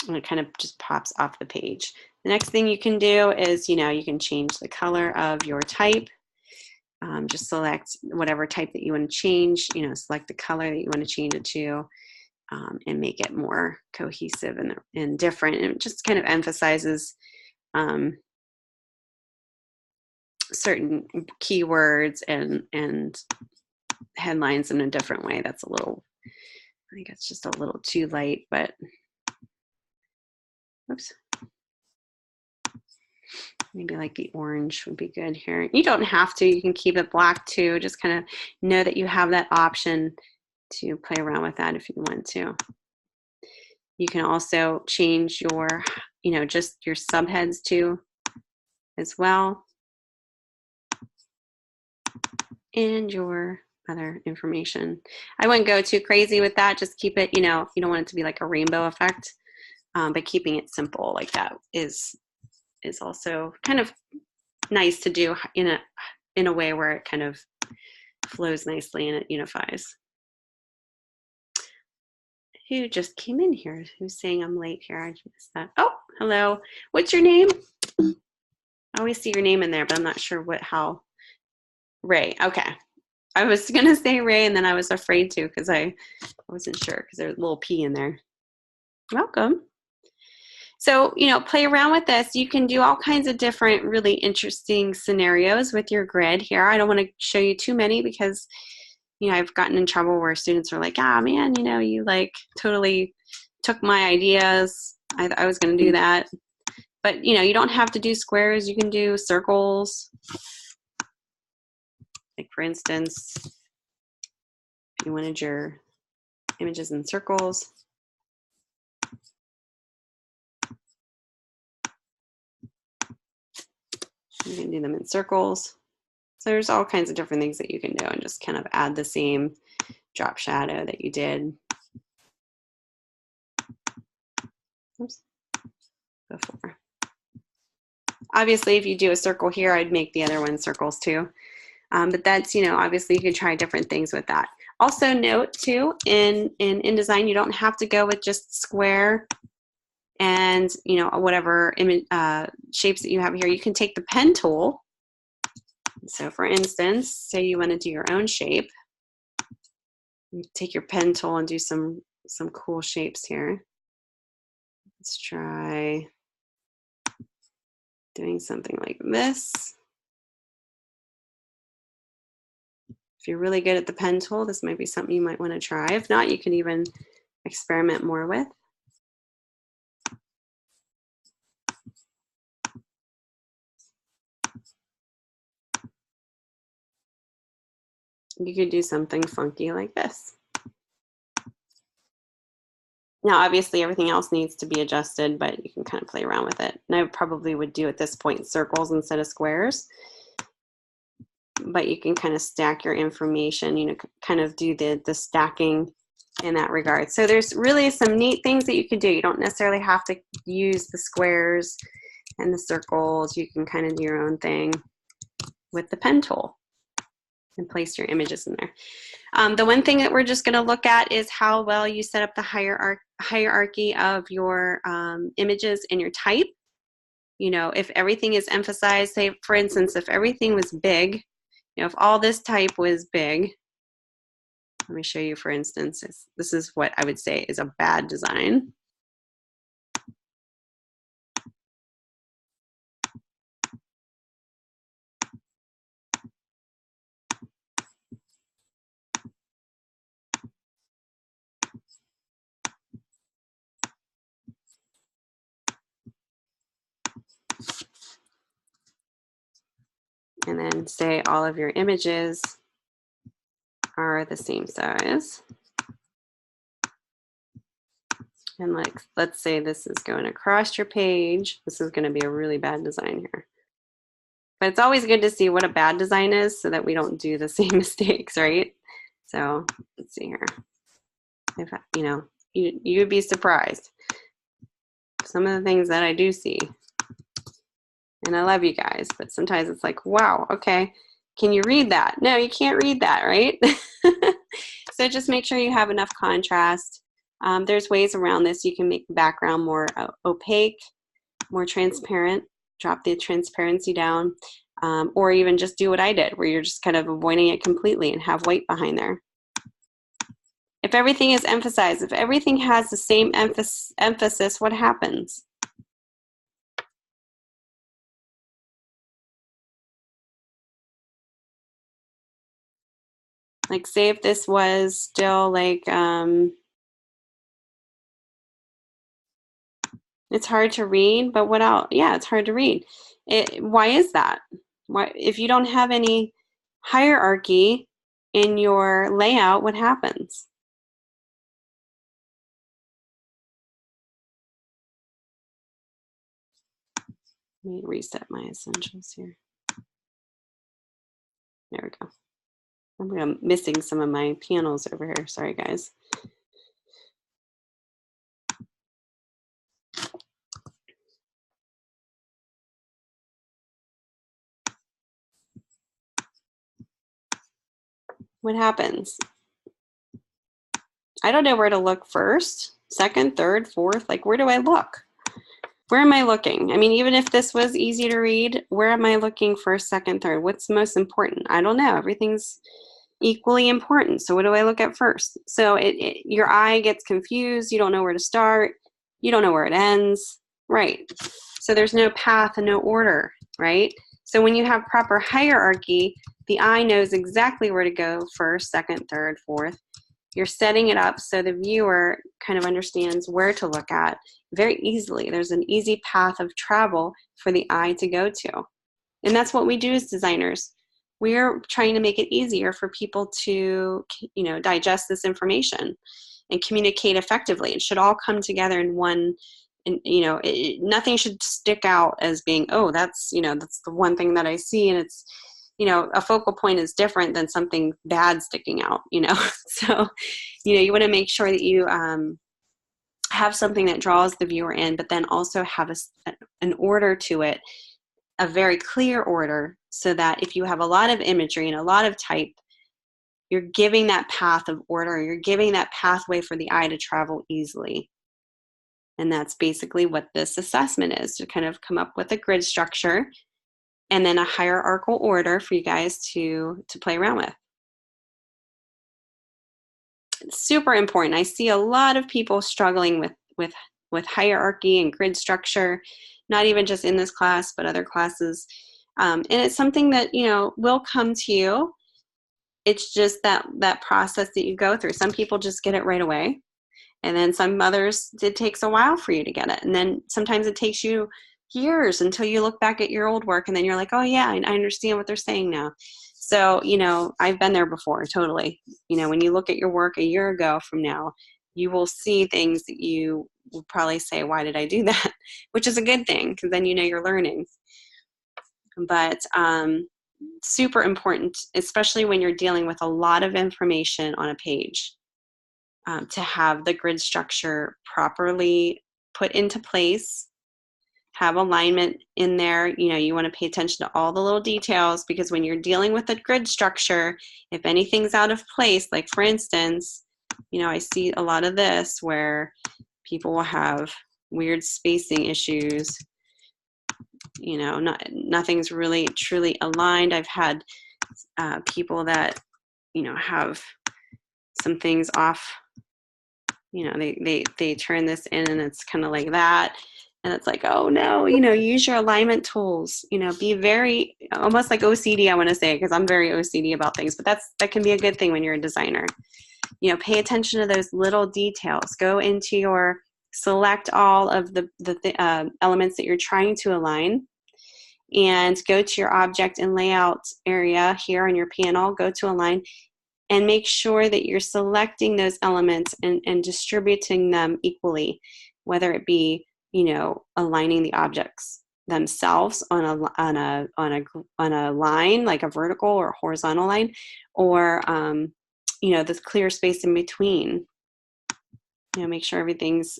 And it kind of just pops off the page. The next thing you can do is, you know, you can change the color of your type. Just select whatever type that you want to change, you know, select the color that you want to change it to, and make it more cohesive and different. And it just kind of emphasizes certain keywords and headlines in a different way. That's a little, I think it's just a little too light, but oops. Maybe like the orange would be good here. You don't have to, you can keep it black too. Just kind of know that you have that option to play around with that if you want to. You can also change your, you know, just your subheads too as well. And your other information. I wouldn't go too crazy with that. Just keep it, you know, you don't want it to be like a rainbow effect, but keeping it simple like that is also kind of nice to do in a way where it kind of flows nicely and it unifies. Who just came in here? Who's saying I'm late here? I missed that. Oh, hello. What's your name? I always see your name in there, but I'm not sure how. Ray, okay. I was going to say Ray, and then I was afraid to because I wasn't sure because there's a little P in there. Welcome. So, play around with this. You can do all kinds of different really interesting scenarios with your grid here. I don't want to show you too many because, I've gotten in trouble where students are like, ah, man, you like totally took my ideas. I was going to do that. But, you don't have to do squares. You can do circles. Like, for instance, you wanted your images in circles. You can do them in circles. So there's all kinds of different things that you can do and just kind of add the same drop shadow that you did before. Obviously, if you do a circle here, I'd make the other one circles too. But that's, obviously you can try different things with that. Also note too, in InDesign, you don't have to go with just square and, whatever image, shapes that you have here. You can take the pen tool. So for instance, say you want to do your own shape. You take your pen tool and do some cool shapes here. Let's try doing something like this. If you're really good at the pen tool, this might be something you might want to try. If not, you can even experiment more with. You could do something funky like this. Now, obviously, everything else needs to be adjusted, but you can kind of play around with it. And I probably would do at this point circles instead of squares. But you can kind of stack your information, kind of do the stacking in that regard. So there's really some neat things that you can do. You don't necessarily have to use the squares and the circles. You can kind of do your own thing with the pen tool and place your images in there. The one thing that we're just going to look at is how well you set up the hierarchy of your images in your type. If everything is emphasized, say, for instance, if everything was big, if all this type was big, let me show you, for instance, this is what I would say is a bad design. And then say all of your images are the same size. And let's say this is going across your page. This is going to be a really bad design here. But it's always good to see what a bad design is so that we don't do the same mistakes, right? So let's see here. If you would be surprised. Some of the things that I do see. And I love you guys, but sometimes it's like, wow, okay, can you read that? No, you can't read that, right? So just make sure you have enough contrast. There's ways around this. You can make the background more opaque, more transparent, drop the transparency down, or even just do what I did, where you're just kind of avoiding it completely and have white behind there. If everything is emphasized, if everything has the same emphasis, what happens? Like, say if this was still like, it's hard to read, but what else? Yeah, it's hard to read. Why is that? Why, if you don't have any hierarchy in your layout, what happens? Let me reset my essentials here. There we go. I'm missing some of my panels over here. Sorry, guys. What happens? I don't know where to look first, second, third, fourth. Like, where do I look? Where am I looking? I mean, even if this was easy to read, where am I looking first, second, third? What's most important? I don't know. Everything's equally important. So what do I look at first? So your eye gets confused. You don't know where to start. You don't know where it ends. Right. So there's no path and no order, right? So when you have proper hierarchy, the eye knows exactly where to go first, second, third, fourth. You're setting it up so the viewer kind of understands where to look at very easily. There's an easy path of travel for the eye to go to. And that's what we do as designers. We're trying to make it easier for people to, digest this information and communicate effectively. It should all come together in one, and nothing should stick out as being, oh, that's the one thing that I see, and it's, a focal point is different than something bad sticking out, So, you want to make sure that you have something that draws the viewer in, but then also have an order to it, a very clear order, so that if you have a lot of imagery and a lot of type, you're giving that path of order, you're giving that pathway for the eye to travel easily. And that's basically what this assessment is, to kind of come up with a grid structure and then a hierarchical order for you guys to play around with. It's super important. I see a lot of people struggling with hierarchy and grid structure, not even just in this class, but other classes. And it's something that, will come to you. It's just that process that you go through. Some people just get it right away. And then some others, it takes a while for you to get it. And then sometimes it takes you years until you look back at your old work, and then you're like, oh yeah, I understand what they're saying now. So, I've been there before, totally. When you look at your work a year ago from now, you will see things that you will probably say, why did I do that? Which is a good thing, because then you're learning. But super important, especially when you're dealing with a lot of information on a page. To have the grid structure properly put into place, have alignment in there. You want to pay attention to all the little details, because when you're dealing with a grid structure, if anything's out of place, like for instance, I see a lot of this where people will have weird spacing issues. Nothing's really truly aligned. I've had people that, have some things off. They turn this in and it's kind of like that. And it's like, oh no, use your alignment tools, be very, almost like OCD, I want to say, because I'm very OCD about things, but that can be a good thing when you're a designer. Pay attention to those little details. Go into your, select all of the elements that you're trying to align, and go to your object and layout area here on your panel, go to align, and make sure that you're selecting those elements and distributing them equally, whether it be, aligning the objects themselves on a line, like a vertical or horizontal line, or the clear space in between. Make sure everything's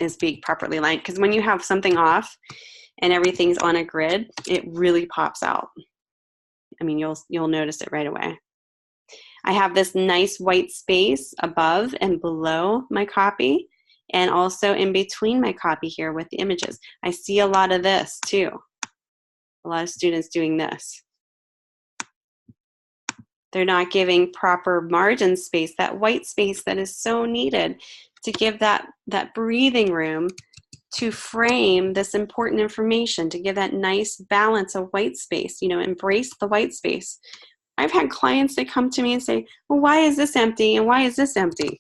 is being properly aligned, because when you have something off and everything's on a grid, it really pops out. I mean, you'll notice it right away. I have this nice white space above and below my copy, and also in between my copy here with the images. I see a lot of this too. A lot of students doing this. They're not giving proper margin space, that white space that is so needed to give that breathing room to frame this important information, to give that nice balance of white space. Embrace the white space. I've had clients that come to me and say, well, why is this empty and why is this empty?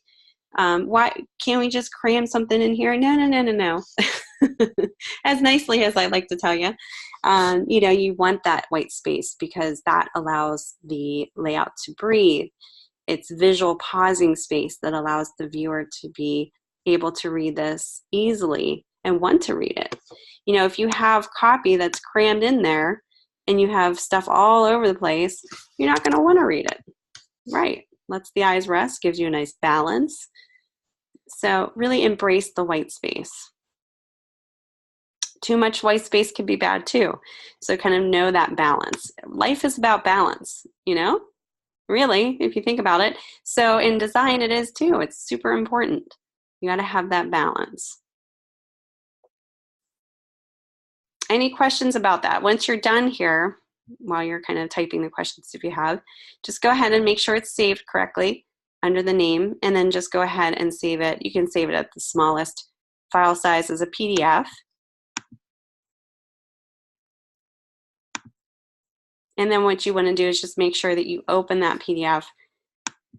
Why can't we just cram something in here? No. As nicely as I like to tell you, you want that white space, because that allows the layout to breathe. It's visual pausing space that allows the viewer to be able to read this easily and want to read it. If you have copy that's crammed in there and you have stuff all over the place, you're not going to want to read it. Right. Lets the eyes rest, gives you a nice balance. So really embrace the white space. Too much white space can be bad too. So kind of know that balance. Life is about balance, really, if you think about it. So in design, it is too. It's super important. You got to have that balance. Any questions about that? Once you're done here, while you're kind of typing the questions if you have, just go ahead and make sure it's saved correctly under the name, and then just go ahead and save it. You can save it at the smallest file size as a PDF. And then what you want to do is just make sure that you open that PDF,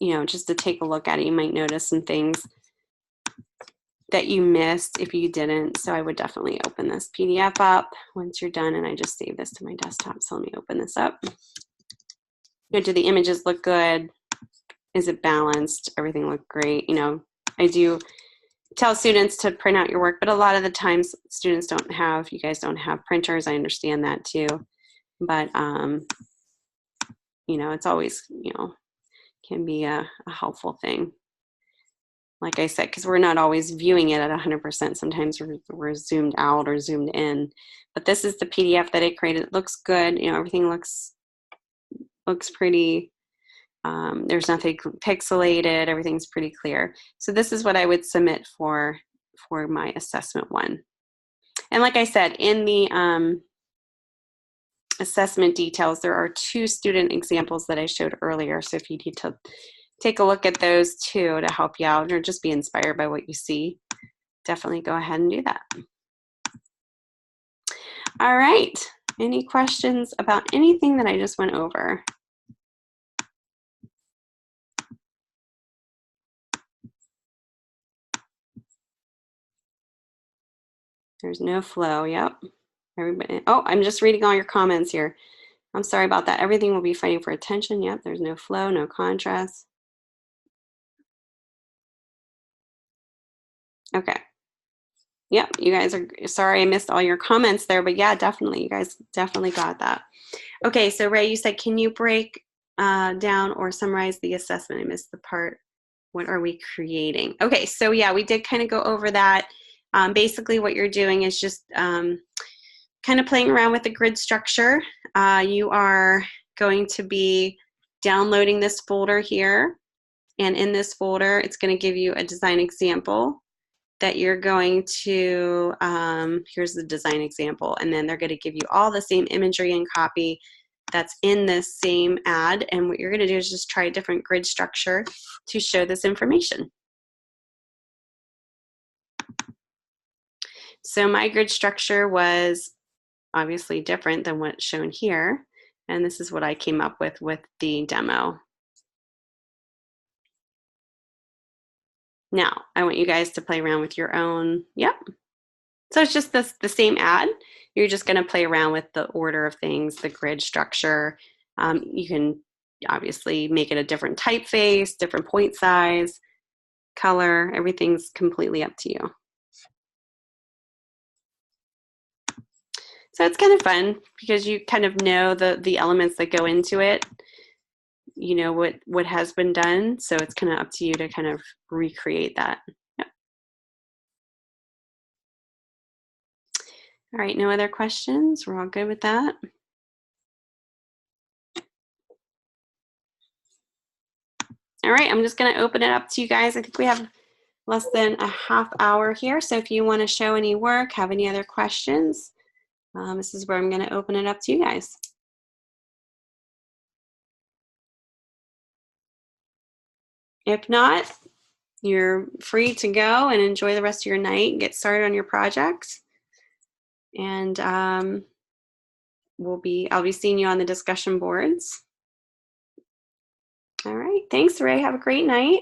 you know, just to take a look at it. You might notice some things that you missed if you didn't. So I would definitely open this PDF up once you're done, and I just saved this to my desktop. So let me open this up. Do the images look good? Is it balanced? Everything look great? You know, I do tell students to print out your work, but a lot of the times students don't have, you guys don't have printers. I understand that too. But, you know, it's always, you know, can be a helpful thing. Like I said, because we're not always viewing it at 100%. Sometimes we're zoomed out or zoomed in. But this is the PDF that I created. It looks good. You know, everything looks pretty. There's nothing pixelated. Everything's pretty clear. So this is what I would submit for my assessment one. And like I said, in the assessment details, there are 2 student examples that I showed earlier. So if you need to take a look at those too to help you out or just be inspired by what you see, definitely go ahead and do that. All right. Any questions about anything that I just went over? There's no flow. Yep. Everybody. Oh, I'm just reading all your comments here. I'm sorry about that. Everything will be fighting for attention. Yep. There's no flow, no contrast. Okay. Yep. You guys are sorry I missed all your comments there, but yeah, definitely. You guys definitely got that. Okay. So Ray, you said, can you break down or summarize the assessment? I missed the part. What are we creating? Okay. So yeah, we did kind of go over that. Basically what you're doing is just kind of playing around with the grid structure. You are going to be downloading this folder here. And in this folder, it's going to give you a design example that you're going to, here's the design example, and then they're going to give you all the same imagery and copy that's in this same ad. And what you're going to do is just try a different grid structure to show this information. So my grid structure was obviously different than what's shown here. And this is what I came up with the demo. Now, I want you guys to play around with your own, yep. So it's just the same ad. You're just gonna play around with the order of things, the grid structure. You can obviously make it a different typeface, different point size, color, everything's completely up to you. So it's kind of fun because you kind of know the elements that go into it. You know what has been done, so it's kind of up to you to kind of recreate that. Yep. All right, no other questions? We're all good with that? All right, I'm just going to open it up to you guys. I think we have less than a half hour here, so if you want to show any work, have any other questions, this is where I'm going to open it up to you guys. If not, you're free to go and enjoy the rest of your night and get started on your projects. And I'll be seeing you on the discussion boards. All right, thanks, Ray. Have a great night.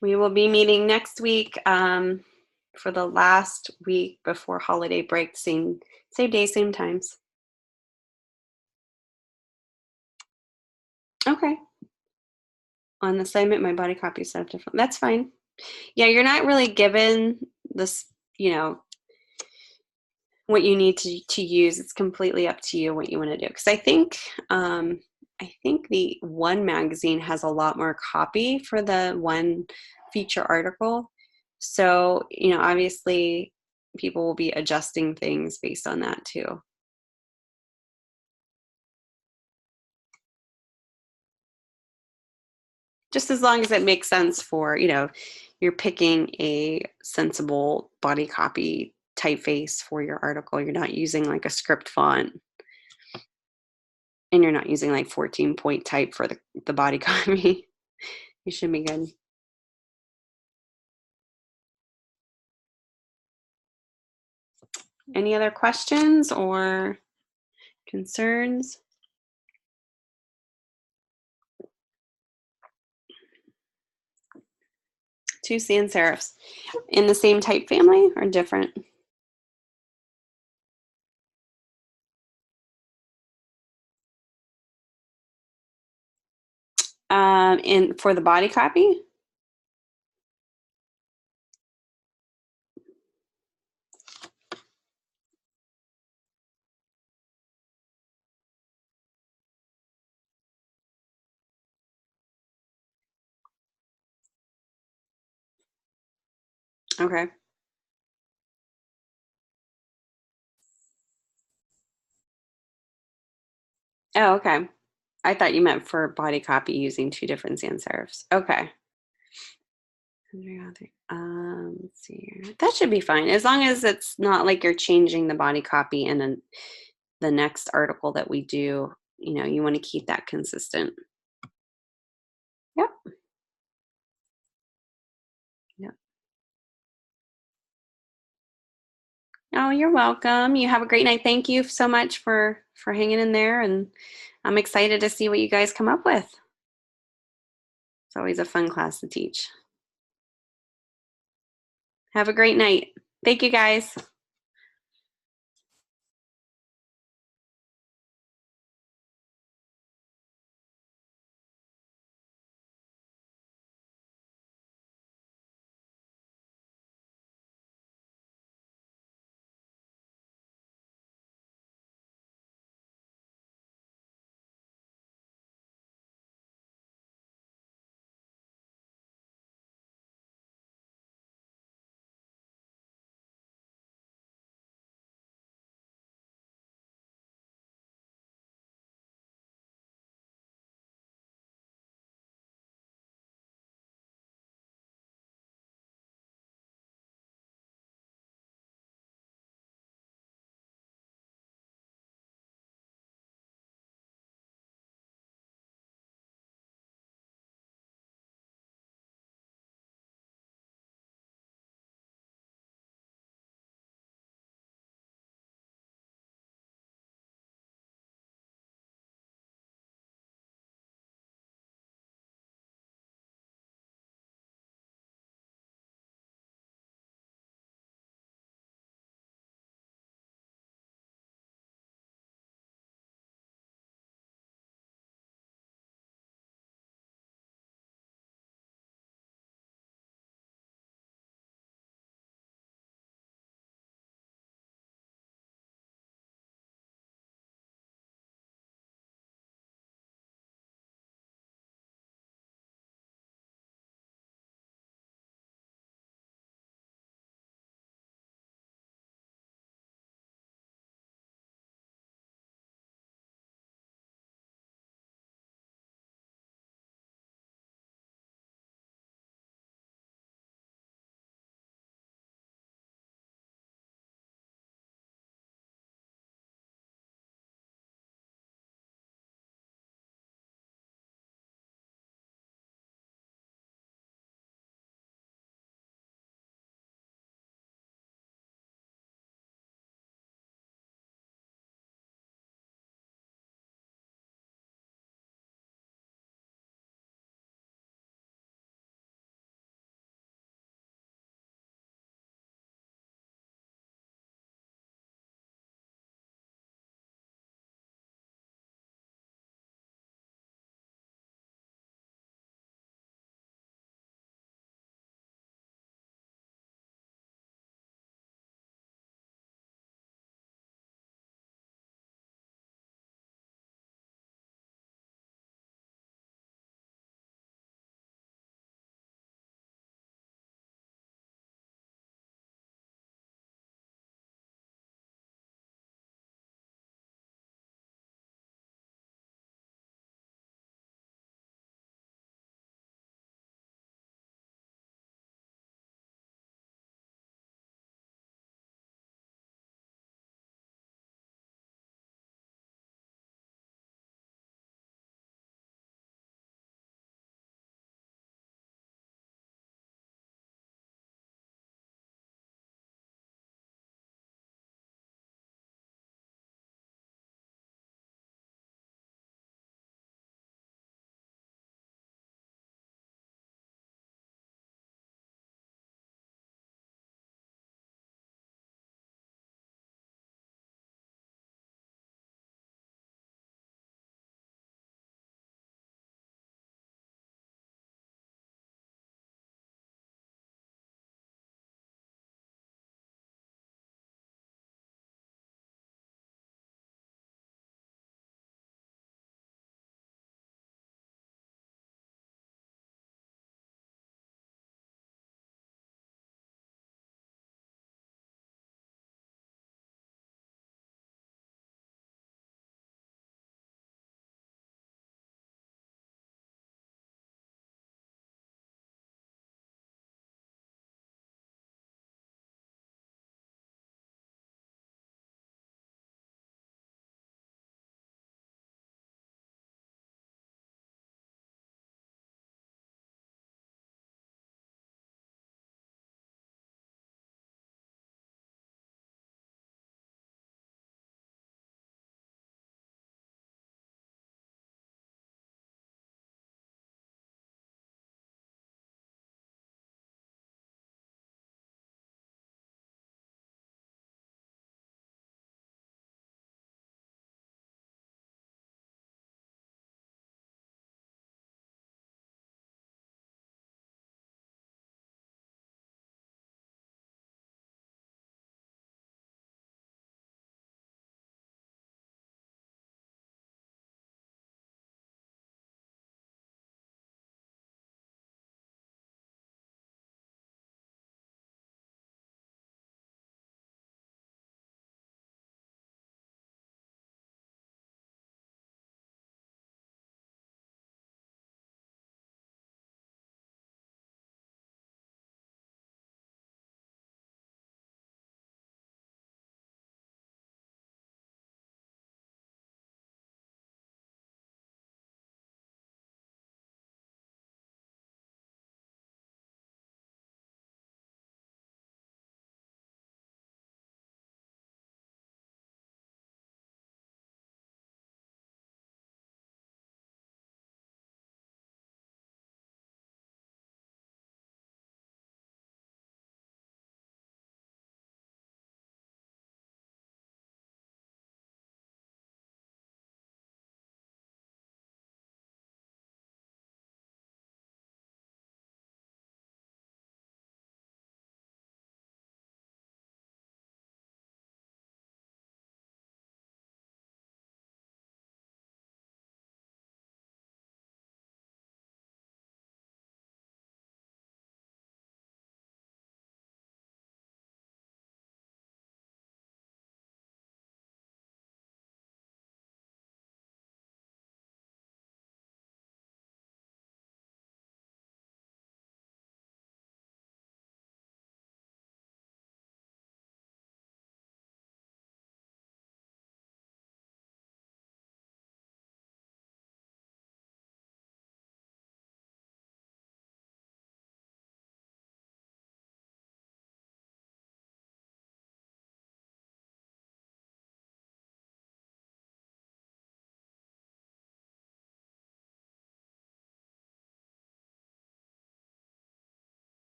We will be meeting next week for the last week before holiday break, same day, same times. Okay. On the assignment, my body copy is set up different. That's fine. Yeah, you're not really given this, you know, what you need to use. It's completely up to you what you want to do. Because I think the one magazine has a lot more copy for the one feature article. So, you know, obviously people will be adjusting things based on that too. Just as long as it makes sense for, you know, you're picking a sensible body copy typeface for your article. You're not using like a script font, and you're not using like 14-point type for the body copy. You should be good. Any other questions or concerns? Two sans serifs. In the same type family or different? For the body copy? Okay. Oh, okay. I thought you meant for body copy using two different sans serifs. Okay. Let's see here. That should be fine as long as it's not like you're changing the body copy and then the next article that we do. You want to keep that consistent. Yep. Yep. Oh, you're welcome. You have a great night. Thank you so much for hanging in there, and I'm excited to see what you guys come up with. It's always a fun class to teach. Have a great night. Thank you, guys.